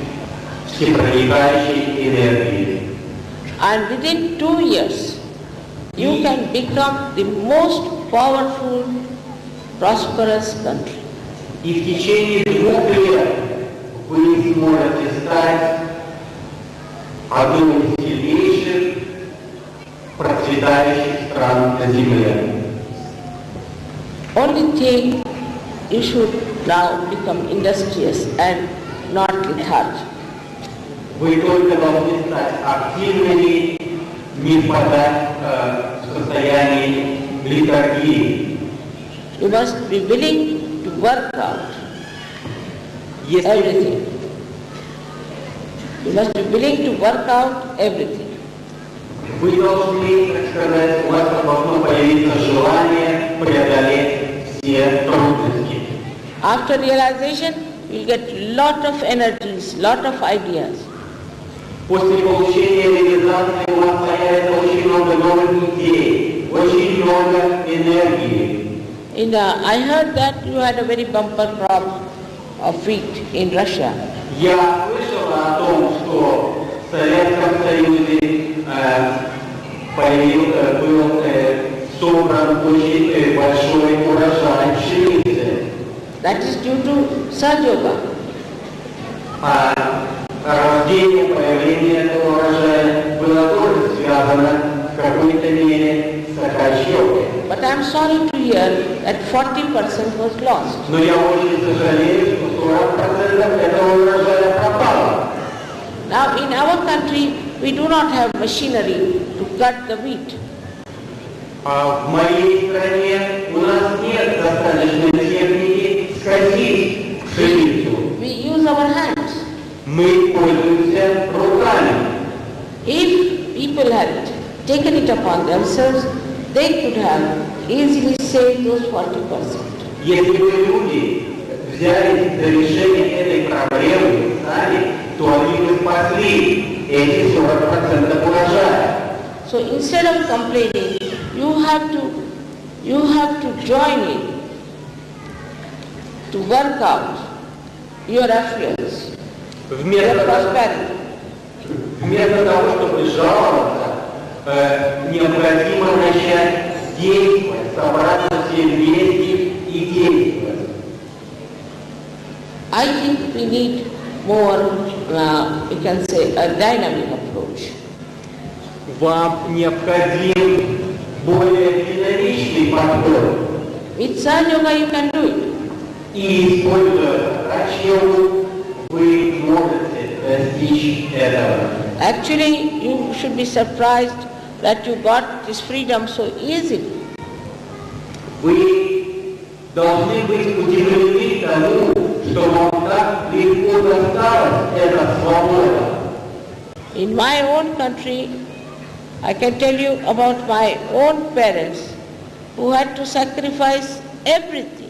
всепроникающей энергии. And within 2 years, you can become the most powerful, prosperous country. И в течение 2 лет вы сможете стать одной из сильнейших процветающих стран на Земле. Only thing, you should now become industrious and not lethargic. Вы только должны стать активными, не впадать в состояние летаргии. You must be willing to work out everything. You must be willing to work out everything. Вы должны, так сказать, у вас должно появиться желание преодолеть все трудности. After realization, you'll get lot of energies, lot of ideas. После получения реализации у вас появится очень много новых идей, очень много энергии. I heard that you had a very bumper crop of wheat in Russia. Я слышал о том, что в Советском Союзе был собран очень большой урожай пшеницы. That is due to Sahaja. Рождение, появление этого урожая было тоже связано в какой-то мере с Сахаджой. But I am sorry to hear that 40% was lost. Но я очень сожалею, что 40% этого урожая пропало. Now in our country, we do not have machinery to cut the wheat. В моей стране у нас нет достаточной техники скосить пшеницу. We use our hands. Мы пользуемся руками. If people had taken it upon themselves, they could have easily saved those 40%. Если бы люди взялись за решение этой проблемы сами, то они бы спасли эти 40% урожая. So instead of complaining, you have to join in to work out your affairs, your prosperity. Вместо того, чтобы жаловаться, необходимо начать действовать, собраться все вместе и действовать. I think we need more, we can say, a dynamic approach. Вам необходим более динамичный подход. With Sahaja you can do it. И используя Сахаджу, вы можете достичь этого. Actually, you should be surprised that you got this freedom so easily. Вы должны быть удивлены тому, что вам так легко досталась эта свобода. In my own country, I can tell you about my own parents who had to sacrifice everything.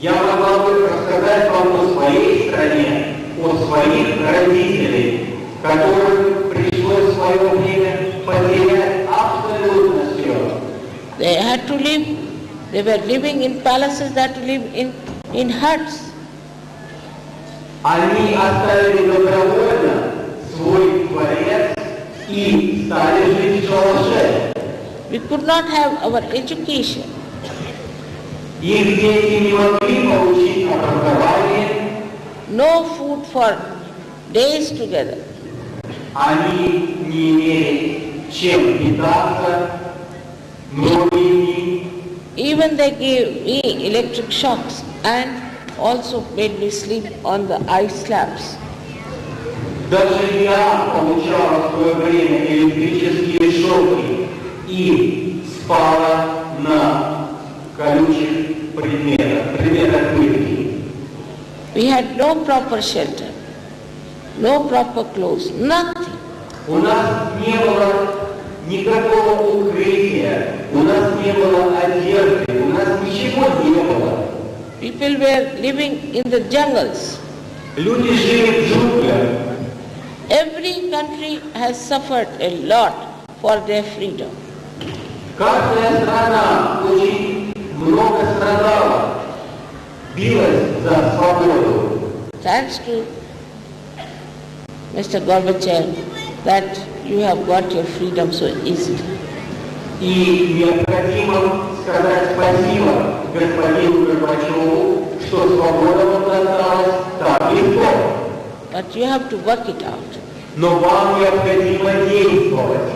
Я могла бы рассказать вам о своей стране, о своих родителей, которым пришлось в свое время потерять абсолютно все. They had to live, they were living in palaces, they had to live in huts. Они оставили добровольно свой дворец и стали жить в шалаше. We could not have our education. Их дети не могли получить образование. No food for days together. Они не имели чем питаться многие дни. Even they gave me electric shocks and also made me sleep on the ice slabs. Даже я получала в свое время электрические шоки и спала на колючих предметах пытки. We had no proper shelter, no proper clothes, nothing. У нас не было никакого укрытия, у нас не было одежды, у нас ничего не было. People were living in the jungles. Люди жили в джунглях. Every country has suffered a lot for their freedom. Каждая страна очень много страдала, билась за свободу. Thanks to Mr. Gorbachev that you have got your freedom so easily. И необходимо сказать спасибо господину Горбачеву, что свобода вам досталась так легко. But you have to work it out. Но вам необходимо действовать.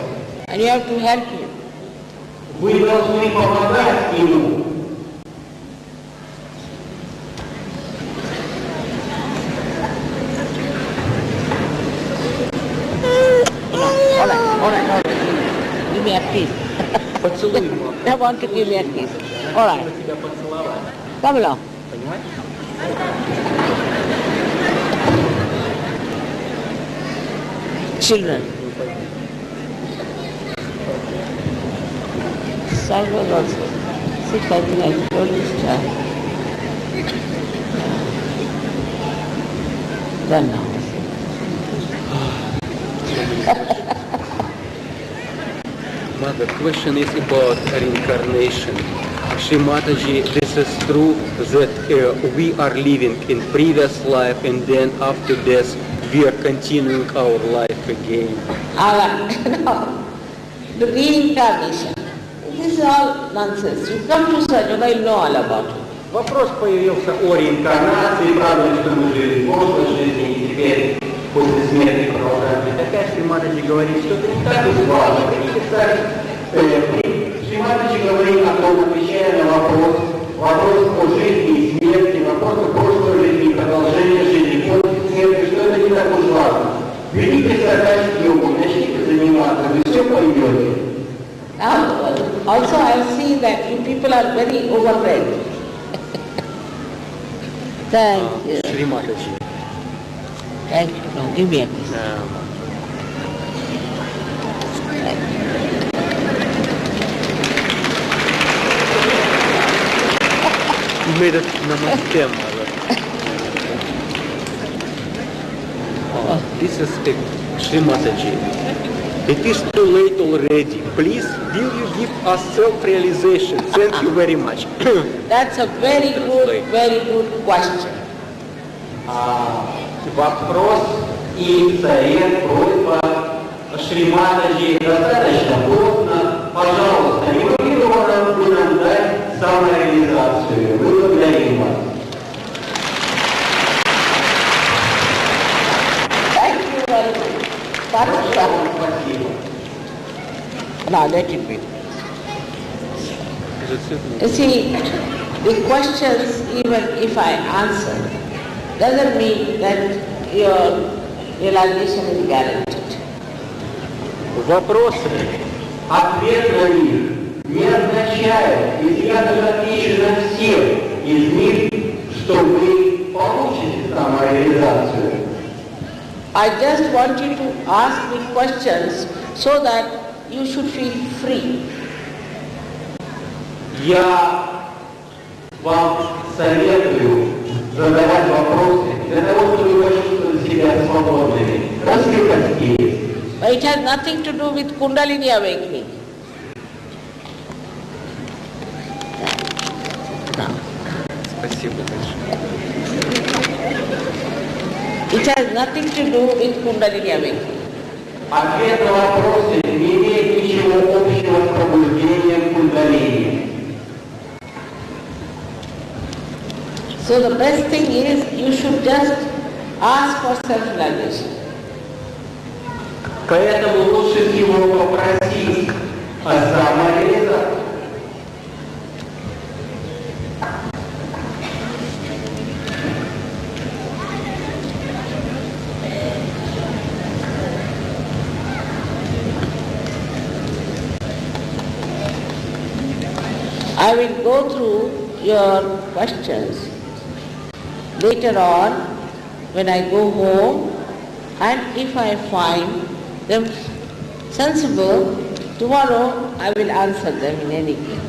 And you have to help him. Вы должны помогать ему. All right. Give me a kiss. Поцелуй его. I want to give me a kiss. All right. Тебя поцеловать. Come along. Понимаешь? Children. Salvador also. Sit, I think I told this child. Done now. The question is about reincarnation. Shri Mataji, this is true that we are living in previous life and then after death we are continuing our life again. No. The reincarnation. This is all nonsense. You come to Sahaja, you know all about it. Вопрос появился о реинкарнации, правда ли, что мы жили в прошлой жизни и теперь после смерти продолжаем. Такая Шри Матаджи говорит, что это не так уж важно. Шри Матаджи говорит о том, отвечая на вопрос о жизни и смерти, вопрос о прошлой жизни и продолжении жизни после смерти, что это не так уж важно. Великий Сахаджи йогу, начните заниматься, вы все поймете. Also I see that you people are very overread. Thank you. Shri Mataji. Thank you. No, give me a kiss. You made it namaste, mother. This is Shri Mataji. It is too late already. Please, will you give us self-realization? Thank you very much. That's a very good question. Вопрос и совет, просьба Шри Матаджи достаточно поздно. Пожалуйста, не могли бы вы нам дать самореализацию? Мы благодарим вас. Thank you very much. Спасибо. Now let it be. You see, the questions, even if I answer, doesn't mean that your realization is guaranteed. Вопросы, ответ на них не означает, если я даже отвечу на всех из них, что вы получите самореализацию. I just want you to ask me questions so that you should feel free. Я вам советую задавать вопросы для того, чтобы вы почувствовали себя свободными. Развлекайтесь. But it has nothing to do with Kundalini awakening. No. Спасибо большое. It has nothing to do with Kundalini awakening. Ответ на вопросы не имеет ничего общего с пробуждением кундалини. So the best thing is you should just ask for self-realization. Поэтому лучше всего попросить о самореализации. I will go through your questions later on when I go home, and if I find them sensible, tomorrow I will answer them in any case.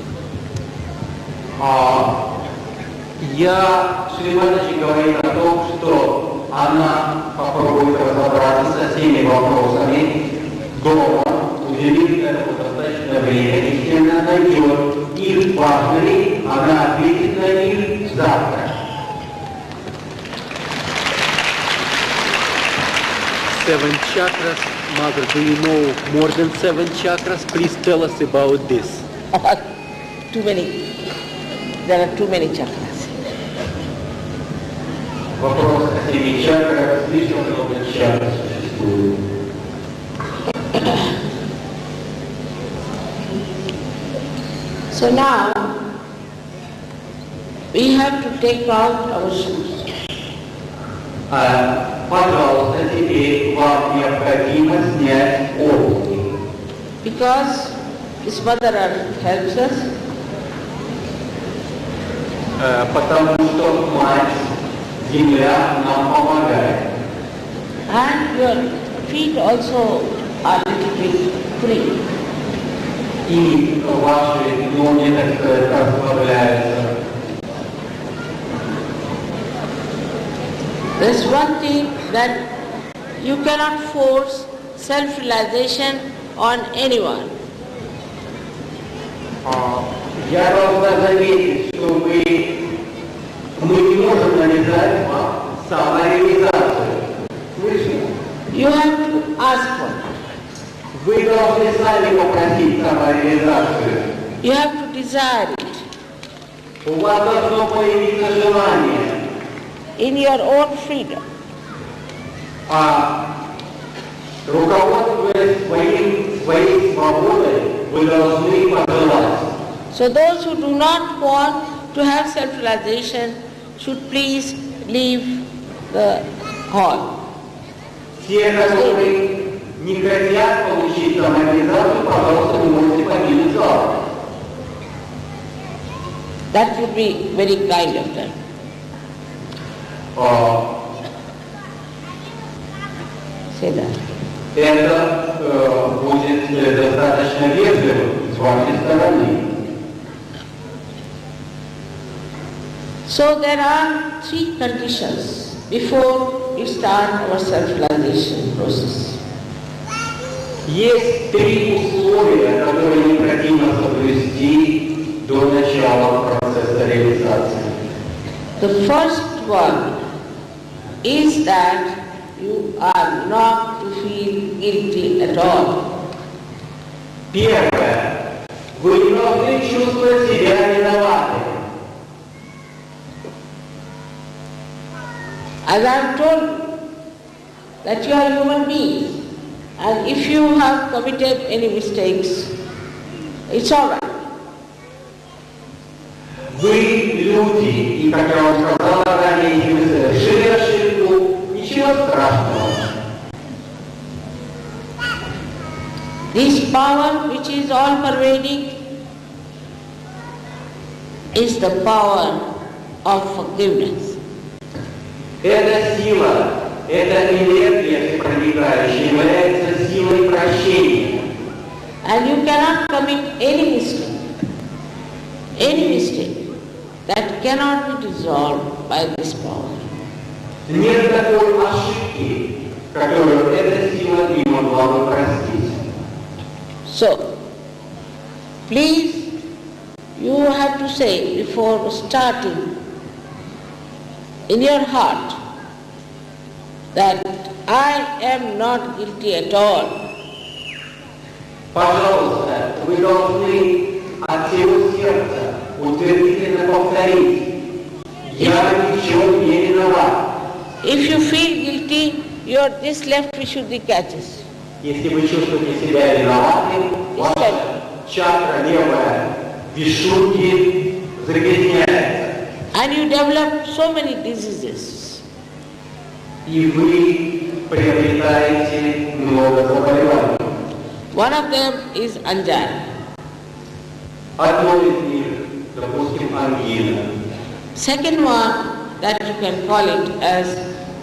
Шри Матаджи говорит о том, что она попробует разобраться со всеми вопросами дома, уделит этому достаточно времени, если она найдет их важными, она ответит на них завтра. 7 chakras, Mother, do you know more than 7 chakras? Please tell us about this. Too many. There are too many chakras. Вопрос о 7 чакрах, слишком много чакр существует. So now, we have to take out our shoes. Пожалуйста, теперь вам необходимо снять обувь. Because this Mother Earth helps us. Потому что Мать, Земля нам помогает. And your feet also are a little bit free. И ваши ноги, так сказать, расслабляются. There's one thing that you cannot force self-realization on anyone. Я должна заметить, что мы не можем навязать вам самореализацию. Слышите? You have to ask for it. Вы должны сами попросить самореализацию. You have to desire it. У вас должно появиться желание. In your own freedom. Руководствуясь своей свободой, вы должны пожелать. So those who do not want to have self-realization should please leave the hall. Те, которые не хотят получить самореализацию, пожалуйста, вы можете покинуть зал. That would be very kind of them. Say that. Это будет достаточно вежливо с вашей стороны. So there are 3 conditions before we start our self-realization process. Есть 3 условия, которые необходимо соблюсти до начала процесса реализации. The first one is that you are not to feel guilty at all. Первое. Вы не должны чувствовать себя виноватым. As I have told you, that you are human beings, and if you have committed any mistakes, it's all right. Вы люди, и как я вам сказала ранее, если вы совершили ошибку, ничего страшного. This power which is all-pervading is the power of forgiveness. Эта сила, эта энергия всепроникающая является силой прощения. And you cannot commit any mistake that cannot be dissolved by this power. Нет такой ошибки, которую эта сила не могла бы простить. So, please, you have to say before starting in your heart that I am not guilty at all. Пожалуйста, вы должны от всего сердца утвердительно повторить: я ни в чем не виноват. If you feel guilty, your this left Vishuddhi catches. Если вы чувствуете себя виноватым, ваша чакра левая Вишудхи загрязняется. And you develop so many diseases. И вы приобретаете много заболеваний. One of them is angina. Одно из них, допустим, ангина. Second one, that you can call it as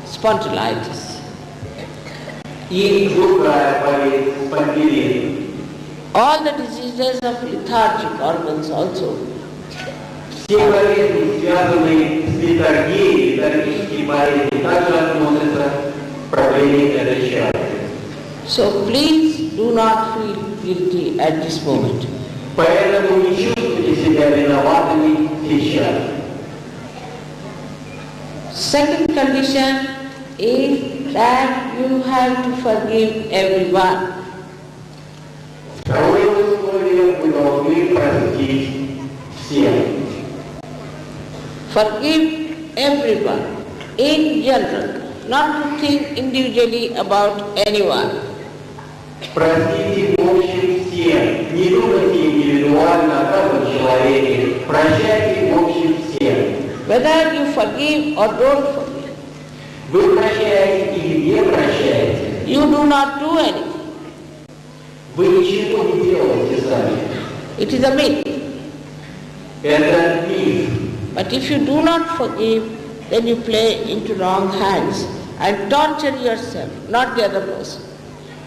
spondylitis. И другая болезнь, спондилит. All the diseases of lethargic organs also. Все болезни, связанные с летаргией, летаргические болезни, также относятся к проблеме этой чакры. So please do not feel guilty at this moment. Поэтому не чувствуйте себя виноватыми сейчас. Second condition is that you have to forgive everyone. Второе условие: вы должны простить всех. Forgive everyone, in general, not to think individually about anyone. Простите в общем всем, не думайте индивидуально о каждом человеке, прощайте в общем всем. Whether you forgive or don't forgive, Вы прощаете или не прощаете, you do not do anything. вы ничего не делаете сами. It is a myth. Это миф. But if you do not forgive, then you play into wrong hands and torture yourself, not the other person.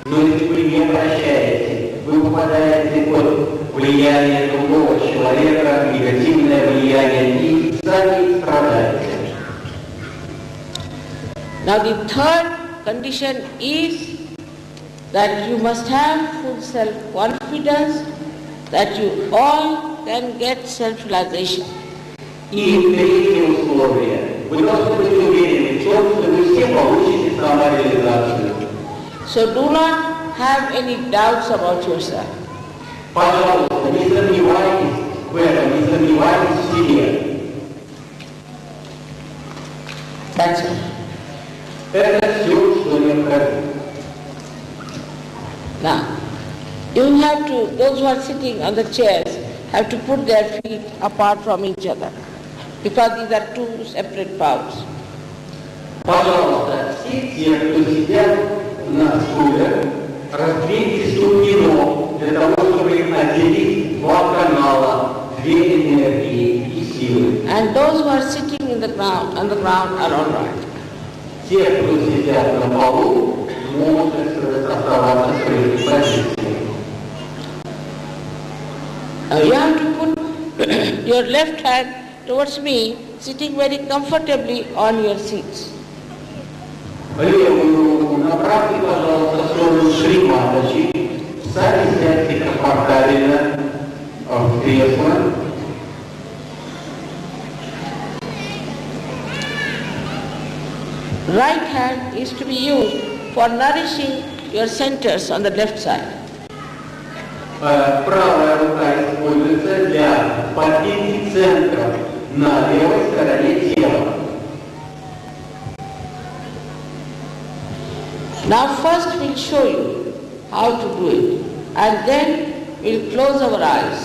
Но если вы не прощаете, вы попадаете под влияние другого человека, негативное влияние, и сами страдаете. Now the third condition is that you must have full self-confidence that you all can get self-realization. И третье условие. Вы должны быть уверены в том, что вы все получите самореализацию. So do not have any doubts about yourself. Пожалуйста, не сомневайтесь в этом, не сомневайтесь в себе. That's all. Это все, что необходимо. Now, you have to, those who are sitting on the chairs have to put their feet apart from each other because these are two separate powers. Пожалуйста, все те, кто сидят на стуле, раздвиньте ступни ног для того, чтобы отделить два канала, две энергии и силы. And those who are sitting on the ground are all right. Те, кто сидят на полу, могут оставаться в своей позиции. You have to put your left hand towards me, sitting very comfortably on your seats. Левую руку направьте, пожалуйста, в сторону Шри Матаджи. Сами сядьте комфортабельно в кресло. Right hand is to be used for nourishing your centers on the left side. Правая рука используется для подпитки центров на левой стороне тела. Now first we'll show you how to do it and then we'll close our eyes.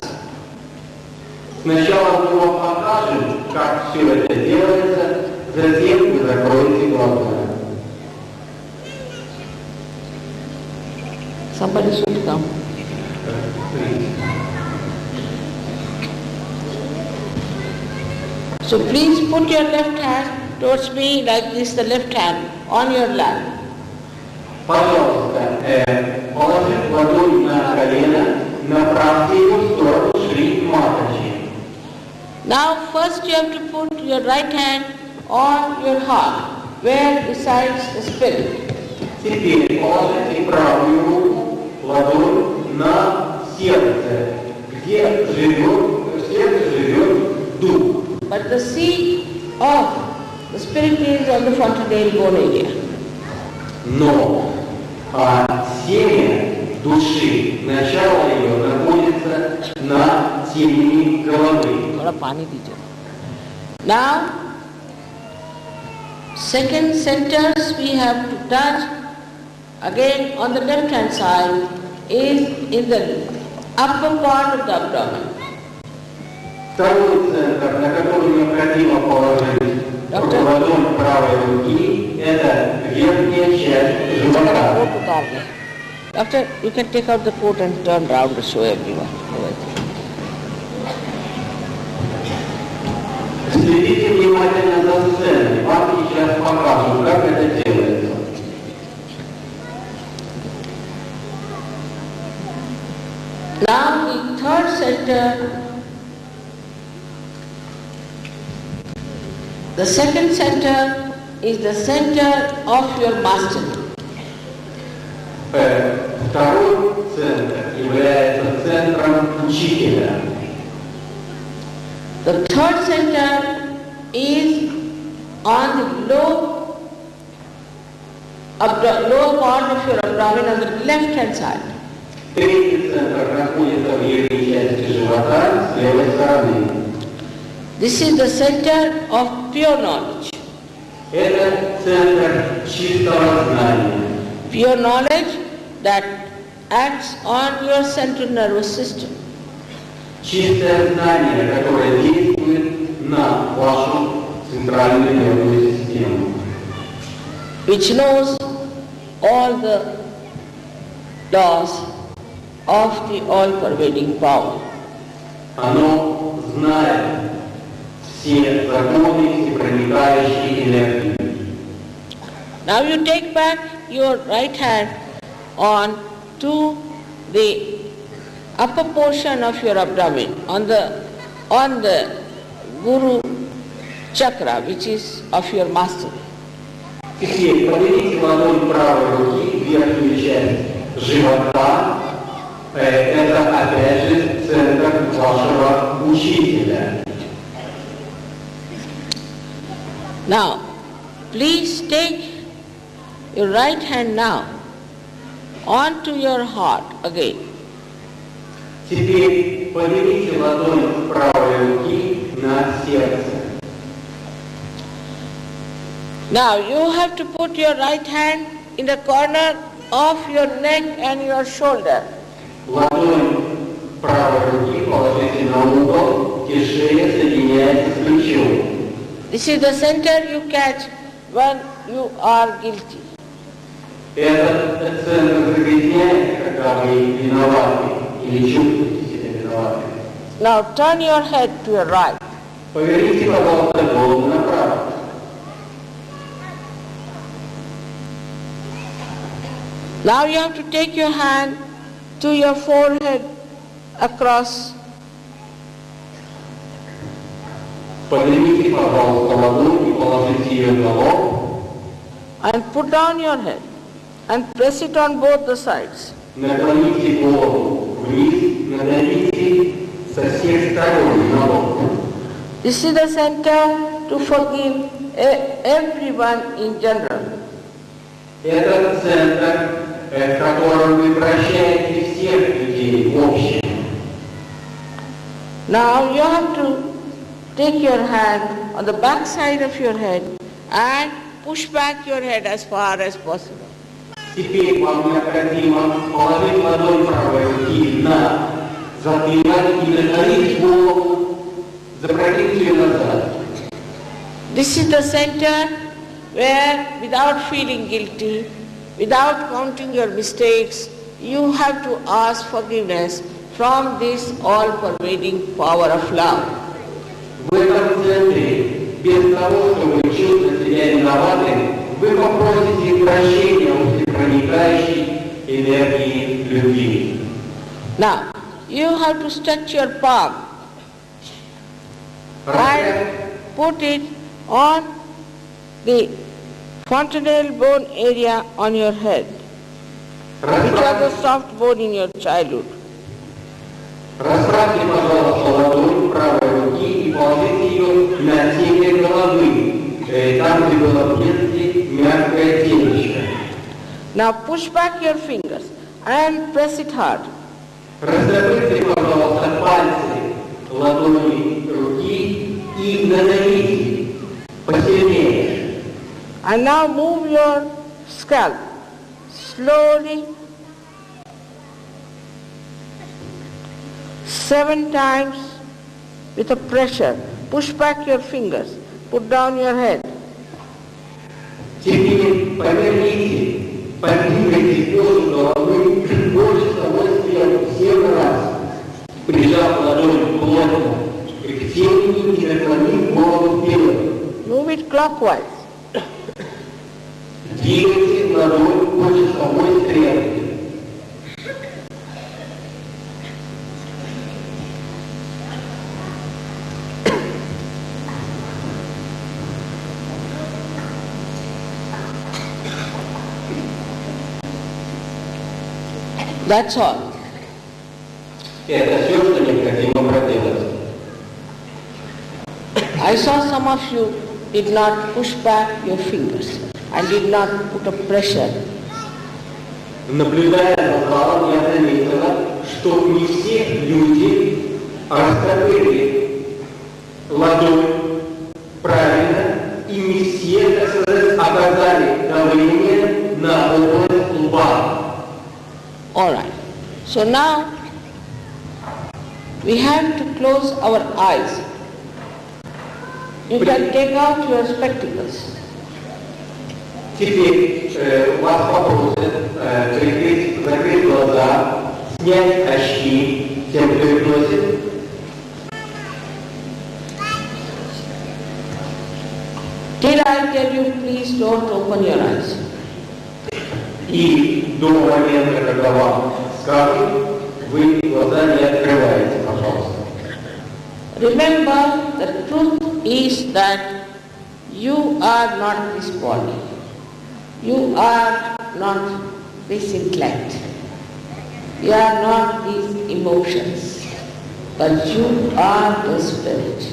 Сначала мы вам покажем, как все это делается, затем вы закроете глаза. Somebody should come. So please put your left hand towards me like this, the left hand on your lap. Пожалуйста, положив ладонь на колено, направьте его в сторону Шри Матаджи. Now first you have to put your right hand on your heart, where resides the spirit. Теперь положите правую руку, ладонь на сердце, где в сердце живет дух. But the seat of the spirit is on the fontanelle bone area. Но семя души, начало ее находится на темени головы. Thoda pani dijiye. Now, second centers we have to touch again on the left hand side is in the upper part of the abdomen. Второй центр, на который необходимо положить ладонь правой руки, это верхняя часть живота. Doctor, you can take out the coat and turn round to show everyone. Следите внимательно за сценой. Вам сейчас покажу, как это делается. Now the third center, the second center is the center of your master. Второй центр является центром учителя. The third center is on the lower part of your abdomen on the left hand side. Третий центр находится в верхней части живота с левой стороны. This is the center of pure knowledge. Это центр чистого знания. Pure knowledge that acts on your central nervous system. Чистое знание, которое действует на вашу центральную нервную систему. Which knows all the laws of the all-pervading power. Оно знает все законы, всепроникающие энергии. Now you take back your right hand on to the upper portion of your abdomen, on the Guru chakra, which is of your master. Теперь поверните ладонь правой руки в верхнюю часть живота. Это опять же центр вашего учителя. Now, please take your right hand now onto your heart again. Теперь поверните ладонь правой руки на сердце. Now you have to put your right hand in the corner of your neck and your shoulder. Ладонь правой руки положите на угол, где шея соединяется с плечом. This is the center you catch when you are guilty. Этот центр загрязняется, когда вы виноваты или чувствуете себя виноваты. Now turn your head to your right. Поверните, пожалуйста, голову направо. Now you have to take your hand to your forehead across. Поднимите, пожалуйста, ладонь и положите ее на лоб. And put down your head and press it on both the sides. Наклоните голову вниз, надавите со всех сторон на лоб. This is the center to forgive everyone in general. Это центр, в котором вы прощаете всех людей в общем. Now you have to take your hand on the back side of your head and push back your head as far as possible. Теперь вам необходимо положить ладонь правой руки на затылок и наклонить голову, запрокинуть ее назад. This is the center where, without feeling guilty, without counting your mistakes, you have to ask forgiveness from this all-pervading power of love. В этом центре, без того, чтобы чувствовать себя виноватым, вы попросите прощения у всепроникающей энергии любви. Now, you have to stretch your palm and put it on the fontanelle bone area on your head, which was the soft bone in your childhood. Расправьте, пожалуйста, ладонь правой руки и положите ее на темя головы, там, где было в детстве мягкое темечко. Now push back your fingers and press it hard. Раздробите, пожалуйста, пальцы ладони руки и надавите посильнее. And now move your scalp slowly 7 times with a pressure. Push back your fingers. Put down your head. Теперь поверните, поднимите кожу головы больше того, что 7 раз, прижав ладонь плотно к темени и наклонив голову вперед. Move it clockwise. Двигайте ладонь по часовой стрелке. That's all. Это все, что необходимо проделать. I saw some of you did not push back your fingers and did not put a pressure. Наблюдая за залом, я заметила, что не все люди раскрыли ладонь правильно и не все, так сказать, оказали давление на область лба. All right. So now we have to close our eyes. You can take out your spectacles. Теперь вас попросят закрыть глаза, снять очки тем, кто их носит. Till I tell you, please don't open your eyes. И до момента, когда вам скажут, вы глаза не открываете, пожалуйста. Remember, the truth is that you are not this body. You are not this intellect. You are not these emotions. But you are the spirit.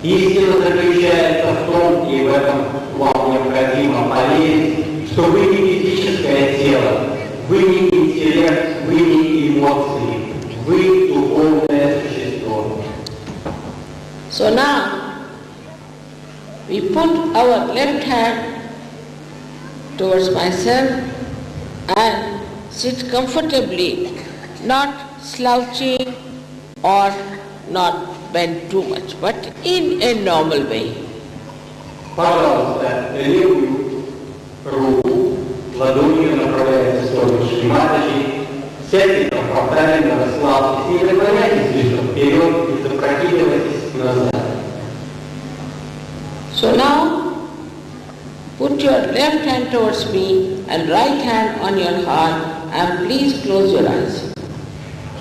Истина заключается в том, и в этом вам необходимо поверить, что вы не физическое тело, вы не интеллект, вы не эмоции, вы духовное существо. So now, we put our left hand towards myself and sit comfortably, not slouching or not bend too much, but in a normal way. Пожалуйста, левую руку ладонью направляете в сторону Шри Матаджи, сядьте комфортабельно, расслабьтесь, не наклоняйтесь слишком вперед, не запрокидывайтесь назад. So now, put your left hand towards me and right hand on your heart and please close your eyes.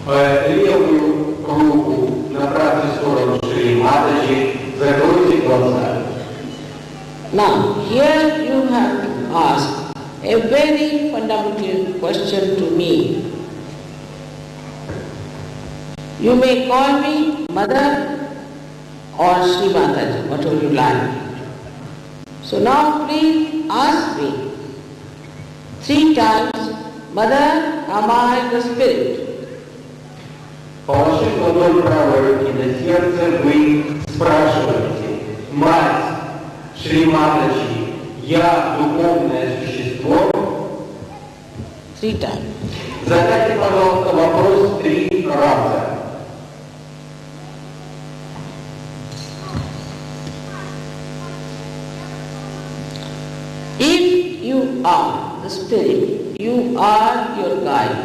Левую руку направьте в сторону Шри Матаджи, закройте глаза. Now, here you have to ask a very fundamental question to me. You may call me Mother or Sri Mataji, whatever you like. So now please ask me 3 times, Mother, am I the spirit? Положив ладонь правой руки на сердце, вы спрашиваете: Мать, Шри Матаджи, я духовное существо? 3 times. Задайте, пожалуйста, вопрос 3 раза. If you are the spirit, you are your guide,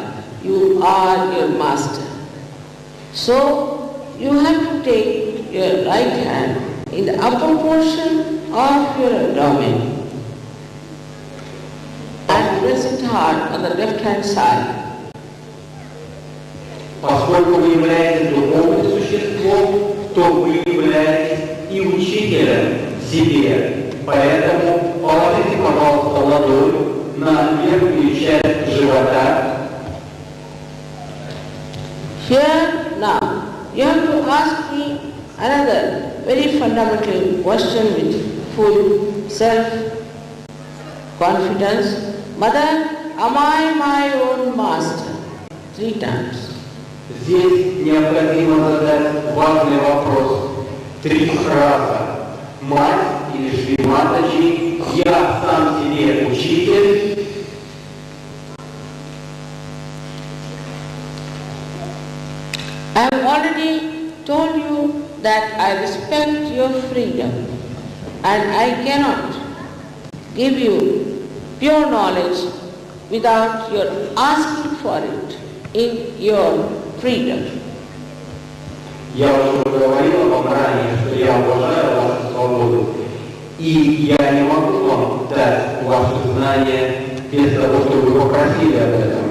you are your master. So you have to take your right hand in the upper portion of your abdomen and press it hard on the left hand side. Поскольку вы являетесь духовным существом, то вы являетесь и учителем себе. Поэтому положите, пожалуйста, ладонь на верхнюю часть живота. Here now, you have to ask me another very fundamental question with full self-confidence. Mother, am I my own master? 3 times. Здесь необходимо задать важный вопрос 3 раза. Мать или Шри Матаджи, я сам себе учитель. I have already told you that I respect your freedom and I cannot give you pure knowledge without your asking for it in your freedom. Я уже говорил вам ранее, что я уважаю вашу свободу, и я не могу вам дать ваши знания без того, чтобы вы попросили об этом.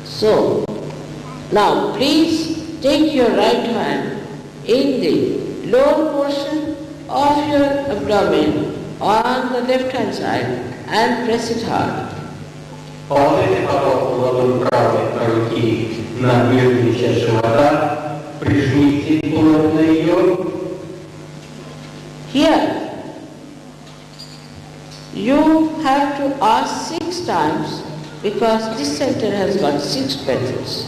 So, now please take your right hand in the lower portion of your abdomen on the left hand side and press it hard. Положите, пожалуйста, ладонь правой руки на верхнюю часть живота, прижмите плотно ее. Here, you have to ask 6 times because this center has got 6 petals.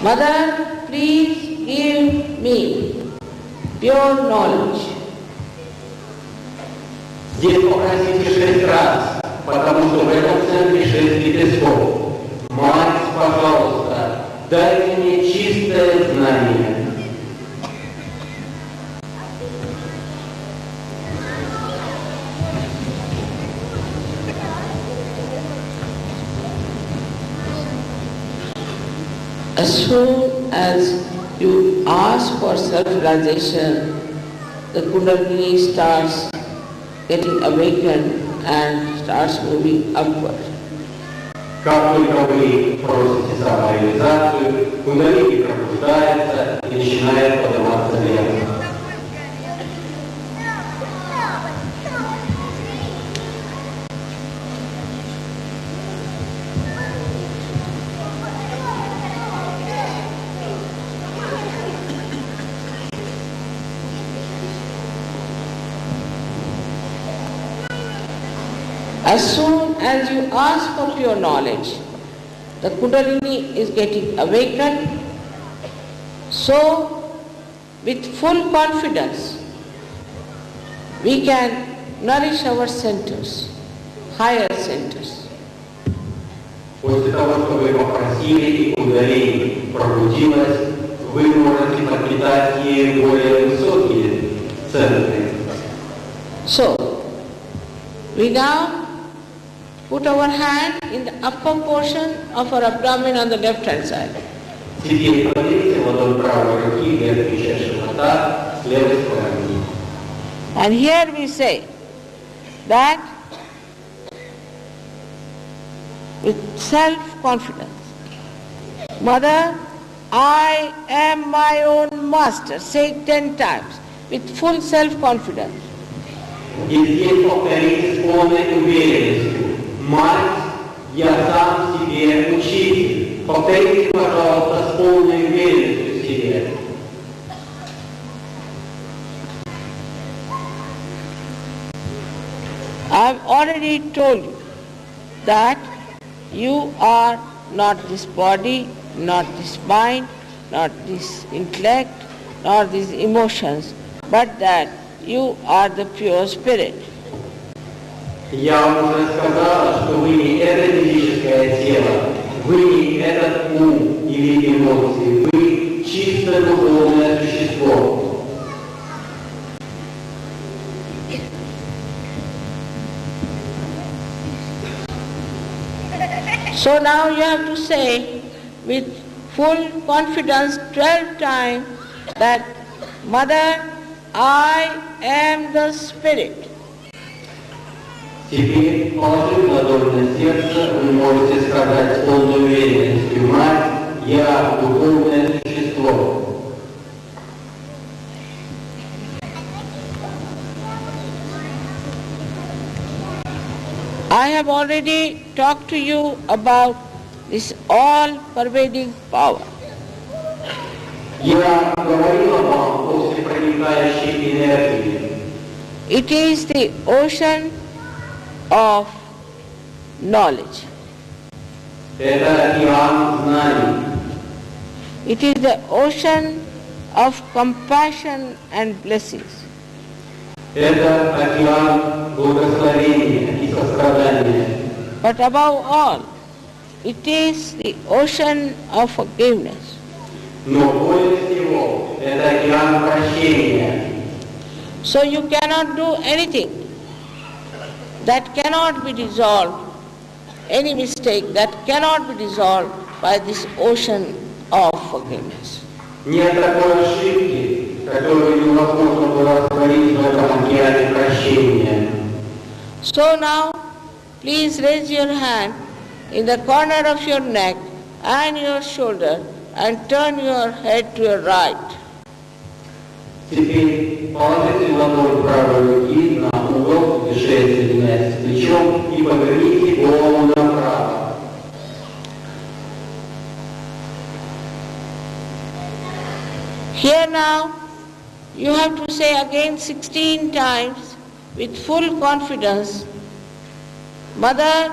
Mother, please give me pure knowledge. Здесь попросите 6 раз, потому что в этом центре 6 лепестков. Мать, пожалуйста, дайте мне чистое знание. As soon as you ask for self-realization, the Kundalini starts getting awakened and starts moving upward. Как только вы просите самореализацию, кундалини пробуждается и начинает подниматься вверх. As soon as you ask for pure knowledge, the Kundalini is getting awakened. So, with full confidence, we can nourish our centers, higher centers. После того, что вы попросили, и кундалини пробудилась, вы можете подпитать ей более высокие центры. So, we now put our hand in the upper portion of our abdomen on the left hand side. Теперь поверьте ладонь правой руки в верхнюю часть живота с левой стороны. And here we say that with self-confidence, Mother, I am my own master. Say it 10 times with full self-confidence. И здесь повторите с полной уверенностью. Мать, я сам себе учитель. Повторите, пожалуйста, с полной уверенностью в себе. I've already told you that you are not this body, not this mind, not this intellect, nor these emotions, but that you are the pure spirit. Я вам уже сказала, что вы не это физическое тело, вы не этот ум или эмоции, вы чисто духовное существо. So now you have to say with full confidence 12 times that Mother, I am the spirit. Теперь, положив ладонь на сердце, вы можете сказать с полной уверенностью: «Мать, я духовное существо». I have already talked to you about this all-pervading power. Я говорила вам о всепроникающей энергии. It is the ocean of knowledge. Это океан знаний. It is the ocean of compassion and blessings. Это океан благословения и сострадания. But above all, it is the ocean of forgiveness. Но более всего, это океан прощения. So you cannot do anything that cannot be dissolved, any mistake that cannot be dissolved by this ocean of forgiveness. Нет такой ошибки, которую невозможно было растворить в этом океане прощения. So now, please raise your hand in the corner of your neck and your shoulder and turn your head to your right. Теперь положите ладонь правой руки на угол, где шея соединяется с плечом, и поверните голову направо. Here now, you have to say again 16 times with full confidence, Mother,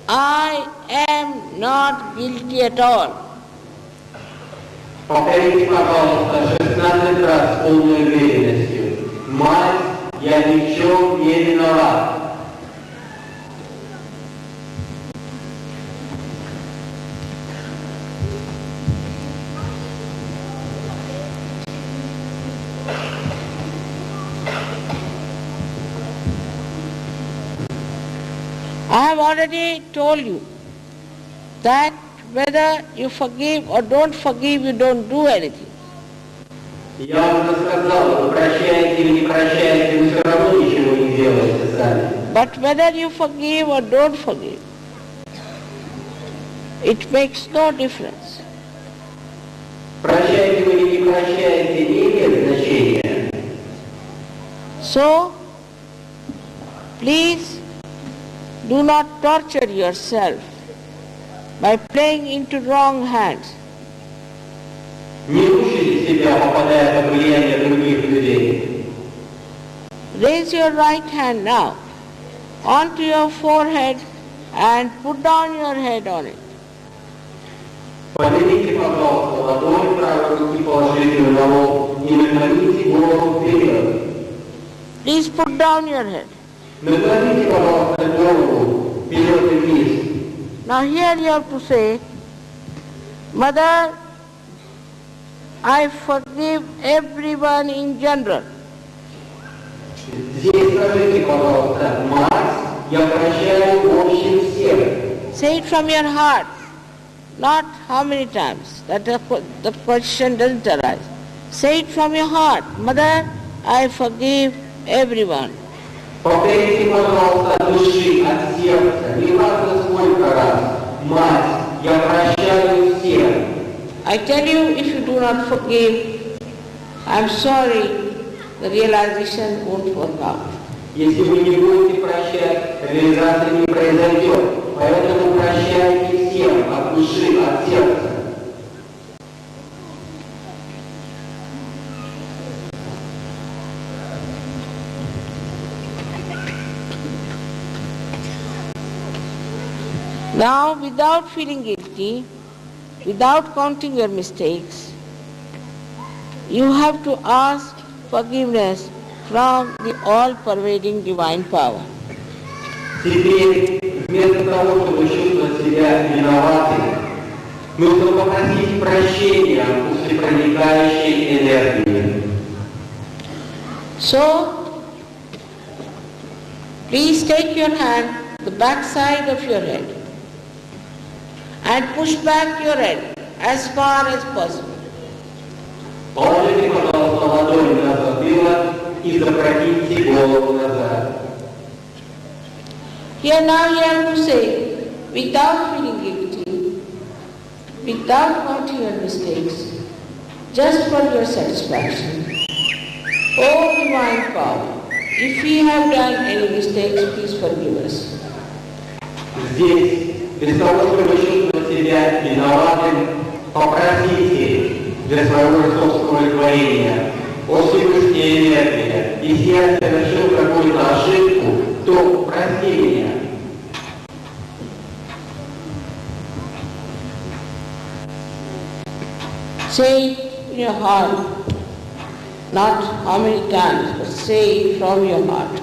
I am not guilty at all. Повторите, пожалуйста, 16 раз с полной уверенностью. Мать, я ни в чем не виноват. I have already told you that whether you forgive or don't forgive, you don't do anything. Я уже сказал, вы прощаете или не прощаете, вы все равно ничего не делаете сами. But whether you forgive or don't forgive, it makes no difference. Прощаете вы или не прощаете, не имеет значения. So, please do not torture yourself by playing into wrong hands. Не мучайте себя, попадая под влияние других людей. Raise your right hand now onto your forehead and put down your head on it. Поднимите, пожалуйста, ладонь правой руки, положите на лоб и наклоните голову вперед. Please put down your head. Наклоните, пожалуйста, голову вперед и вниз. Now here you have to say, Mother, I forgive everyone in general. Здесь скажите, пожалуйста, мать, я прощаю в общем всех. Say it from your heart, not how many times. That the question doesn't arise. Say it from your heart. Mother, I forgive everyone. Повторите, пожалуйста, от души, от сердца, не важно сколько раз. Мать, я прощаю всех. I tell you, if you do not forgive, I'm sorry, the realization won't work out. Если вы не будете прощать, реализация не произойдет. Поэтому прощайте всем от души, от сердца. Now, without feeling guilty, without counting your mistakes, you have to ask forgiveness from the all-pervading divine power. Теперь, вместо того, чтобы чувствовать себя виноватым, нужно попросить прощения у всепроникающей энергии. So, please take your hand, the back side of your head, and push back your head as far as possible. Положите, пожалуйста, ладонь на затылок и запрокиньте голову назад. Here now you have to say, without feeling guilty, without counting your mistakes, just for your satisfaction. Oh divine power, if we have done any mistakes, please forgive us. Здесь, без того, чтобы чувствовать себя виноватым, попросите для своего собственного творения о Всевышней энергии. Если я совершил какую-то ошибку, то прости меня. Say it in your heart, not how many times, but say it from your heart.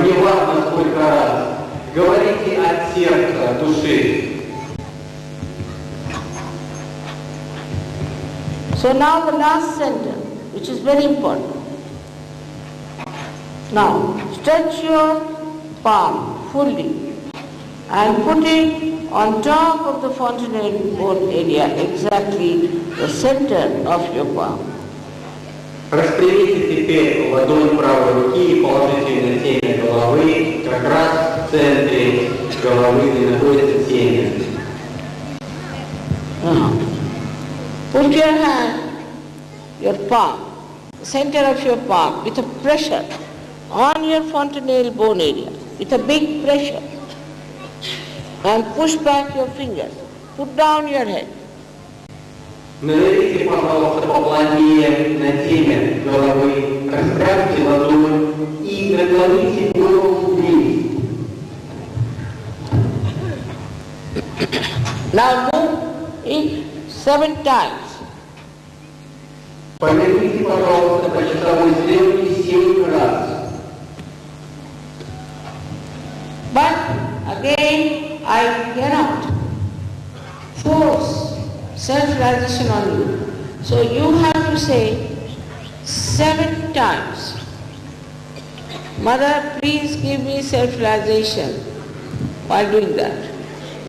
Не важно сколько раз. Говорите от сердца, от души. So now the last sentence, which is very important. Now, stretch your palm fully and put it on top of the fontanel bone area, exactly the center of your palm. Распрямите теперь ладонь правой руки и положите ее на темя головы, как раз в центре головы, где находится темя. Put your hand, your palm, the center of your palm, with a pressure on your fontanel bone area, with a big pressure, and push back your fingers. Put down your head. Надавите, пожалуйста, поплотнее на темя головы, расправьте ладонь и наклоните голову вниз. Now move it 7 times. I cannot force self-realization on you. So you have to say 7 times, Mother, please give me self-realization, while doing that.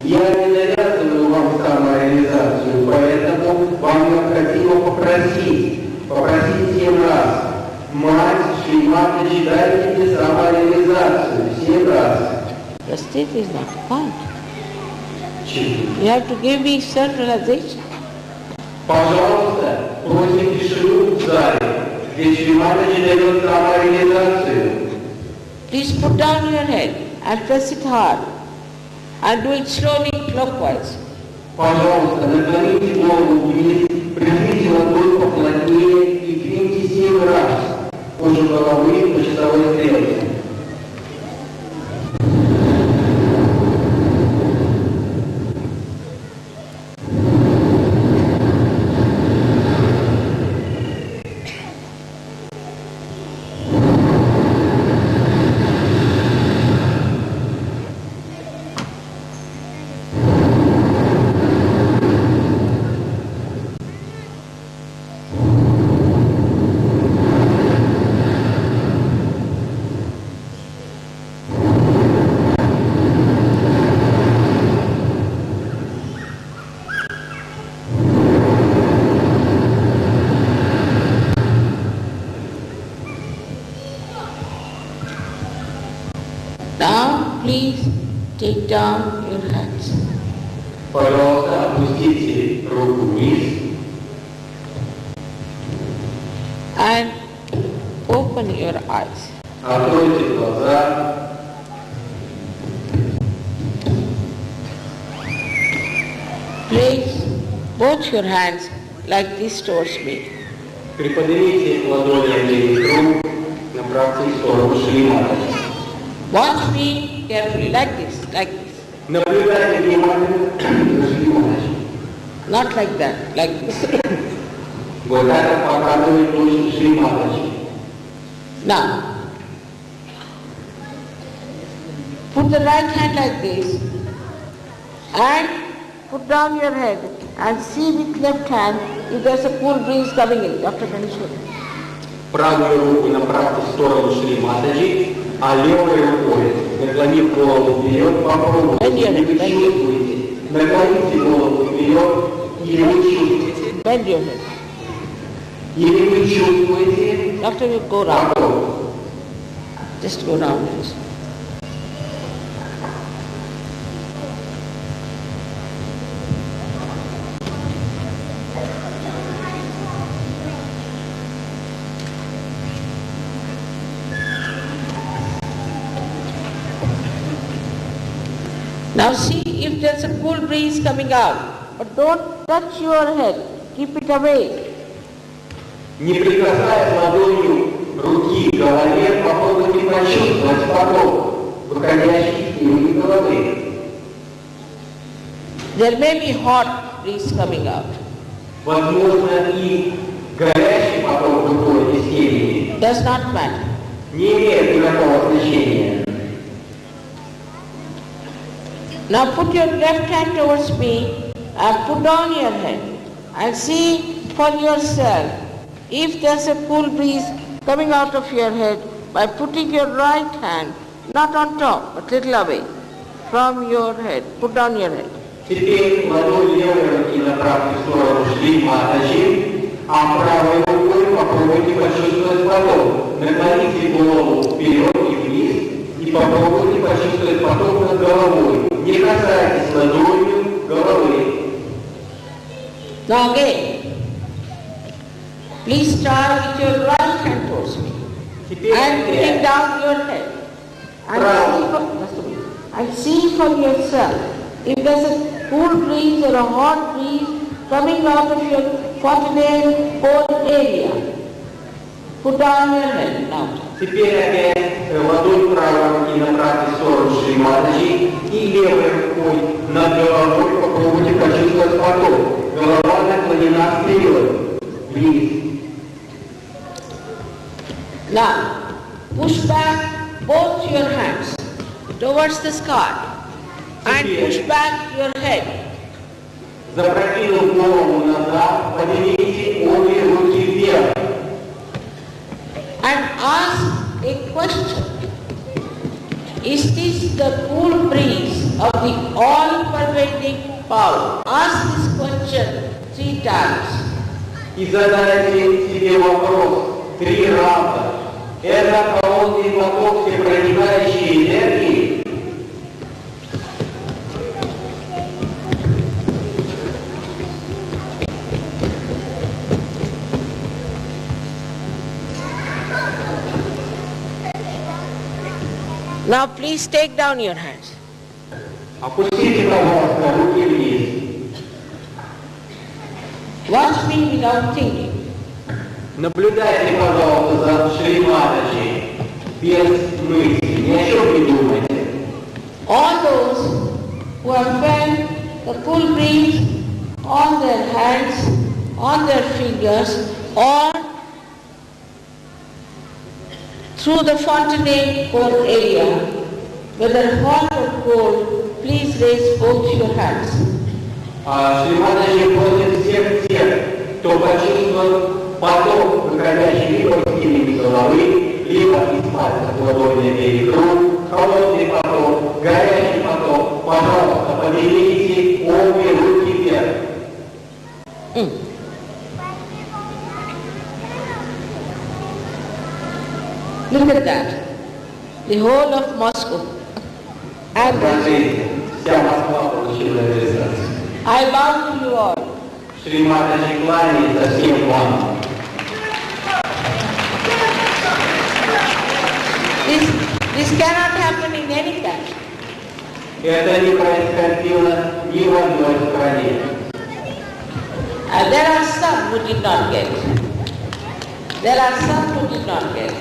Я не навязываю вам самореализацию, поэтому вам необходимо попросить 7 раз. Мать, Шри Матаджи, дайте мне самореализацию 7 раз. The state is not fine. You have to give me self-realization. Пожалуйста, просим тишину в зале, где Шри Матаджи дает самореализацию. Please put down your head and press it hard and do it slowly clockwise. Пожалуйста, наклоните голову вниз, прижмите ладонь поплотнее и двиньте 7 раз кожу головы по часовой стрелке. Now, please take down your hands. Пожалуйста, опустите руку вниз And open your eyes. откройте глаза. Place both your hands like this towards me. Приподнимите ладони обеих рук, направьте в сторону Шри Матаджи. Watch me carefully, like this, like this. Наблюдайте внимательно за Шри Матаджи. Not like that, like this. Вот это показывает точно Шри Матаджи. Now, put the right hand like this and put down your head and see with left hand if there's a cool breeze coming in. Dr. Ganesha. Правую руку направьте в сторону Шри Матаджи, а левой рукой, наклонив голову вперед, попробуйте, или вы чувствуете. Наклоните голову вперед, или вы чувствуете. Bend your head. Или вы чувствуете. After you go round. Попробуйте. Just go round this. Now see if there's a cool breeze coming out, but don't touch your head, keep it away. Не прикасаясь ладонью руки к голове, попробуйте почувствовать поток, выходящий из стенки головы. There may be hot breeze coming out. Возможно, и горячий поток выходит из стенки. Does not matter. Не имеет никакого значения. Now put your left hand towards me and put down your head and see for yourself if there's a cool breeze coming out of your head by putting your right hand not on top but little away from your head. Put down your head. Теперь ладонь левой руки направьте в сторону Шри Матаджи, а правой рукой попробуйте почувствовать поток. Наклоните голову вперед и вниз и попробуйте почувствовать поток над головой. Не касайтесь ладонью головы. Now again, please start with your right hand towards me and putting down your head and see for yourself if there's a cool breeze or a hot breeze coming out of your forehead whole area. Put down your head now. Теперь опять ладонь правой руки направьте в сторону Шри Матаджи и левой рукой над головой попробуйте почувствовать поток. Голова наклонена вперед, вниз. Now, push back both your hands towards the sky and push back your head. Запрокинув голову назад, поднимите обе руки вверх. And ask a question. Is this the cool breeze of the all-pervading power? Ask this question 3 times. И задайте себе вопрос 3 раза. Это холодный поток всепроникающей энергии? Now please take down your hands. Опустите, пожалуйста, руки вниз. Watch me without thinking. Наблюдайте, пожалуйста, за Шри Матаджи без мысли, ни о чем не думайте. All those who have felt the cool breeze on their hands, on their fingers, or through the fontanel cold area, whether hot or cold, please raise both your hands. Шри Матаджи просит всех тех, кто почувствовал поток, выходящий либо из середины головы, либо из пальцев ладони или рук, холодный поток, горячий поток, пожалуйста, поднимите обе руки вверх. Look at that. The whole of Moscow. And Смотрите, вся Москва получила реализацию. I bow to you all. Шри Матаджи кланяется всем вам. This cannot happen in any country. Это не происходило ни в одной стране. There are some who did not get. There are some who did not get.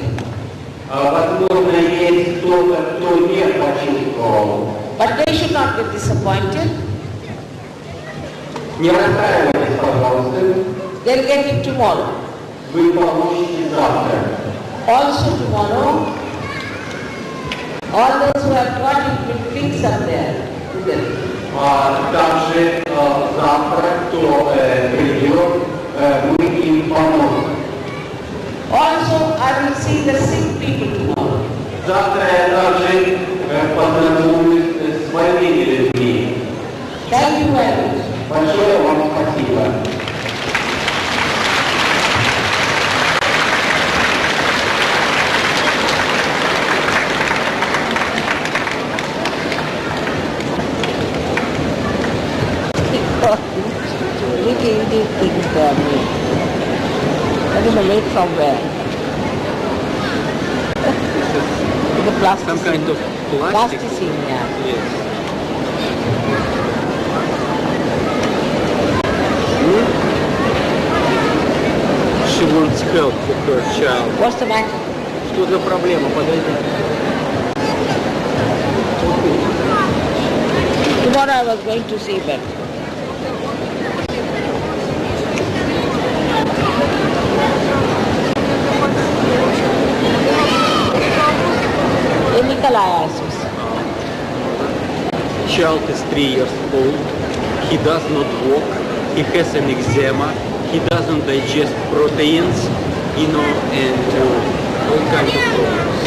Возможно, есть кто-то, кто не почувствовал. But they should not get disappointed. Не расстраивайтесь, пожалуйста. They'll get it tomorrow. Вы получите завтра. Also tomorrow, all those who have got it will fix up there together. Также завтра, кто придет, мы им поможем. Also, I will see the sick people tomorrow. Завтра я также познакомлюсь с больными людьми. Thank you very much. Большое вам спасибо. Really things for me. I don't know made from where. The plastic. Some kind of plastic. Plasticine, yeah. Yes. She wants help for her child. What's the matter? Что за проблема? Подойди. Tomorrow I was going to see but Child is 3 years old. He does not walk. He has an eczema. He doesn't digest proteins, and all kinds of problems.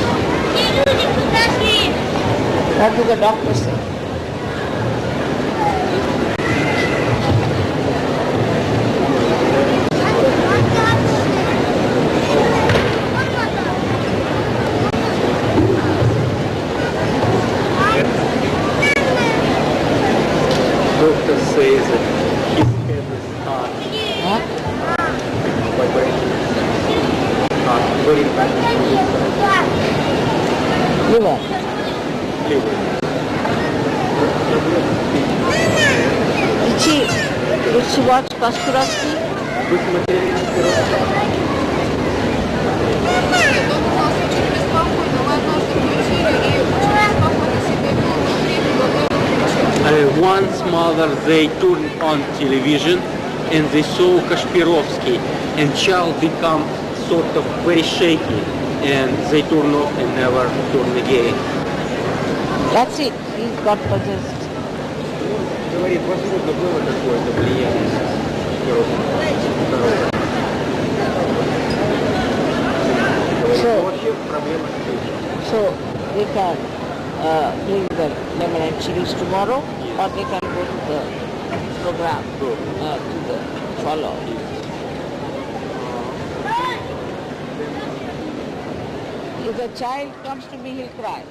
what do the doctor say? Doctor says that his head is hot, Huh? vibrating, hot, very bad Liver. liver. Did she watch Kasturowski? Вы смотрели Once mother they turned on television and they saw Kashpirovsky and child become sort of very shaky and they turn off and never turn again. That's it. He's got possessed. Говорит, возможно, было какое-то влияние. Вообще проблема с So they can bring the lemon and chilies tomorrow, or they can go to the program to the follow. If the child comes to me, he'll cry.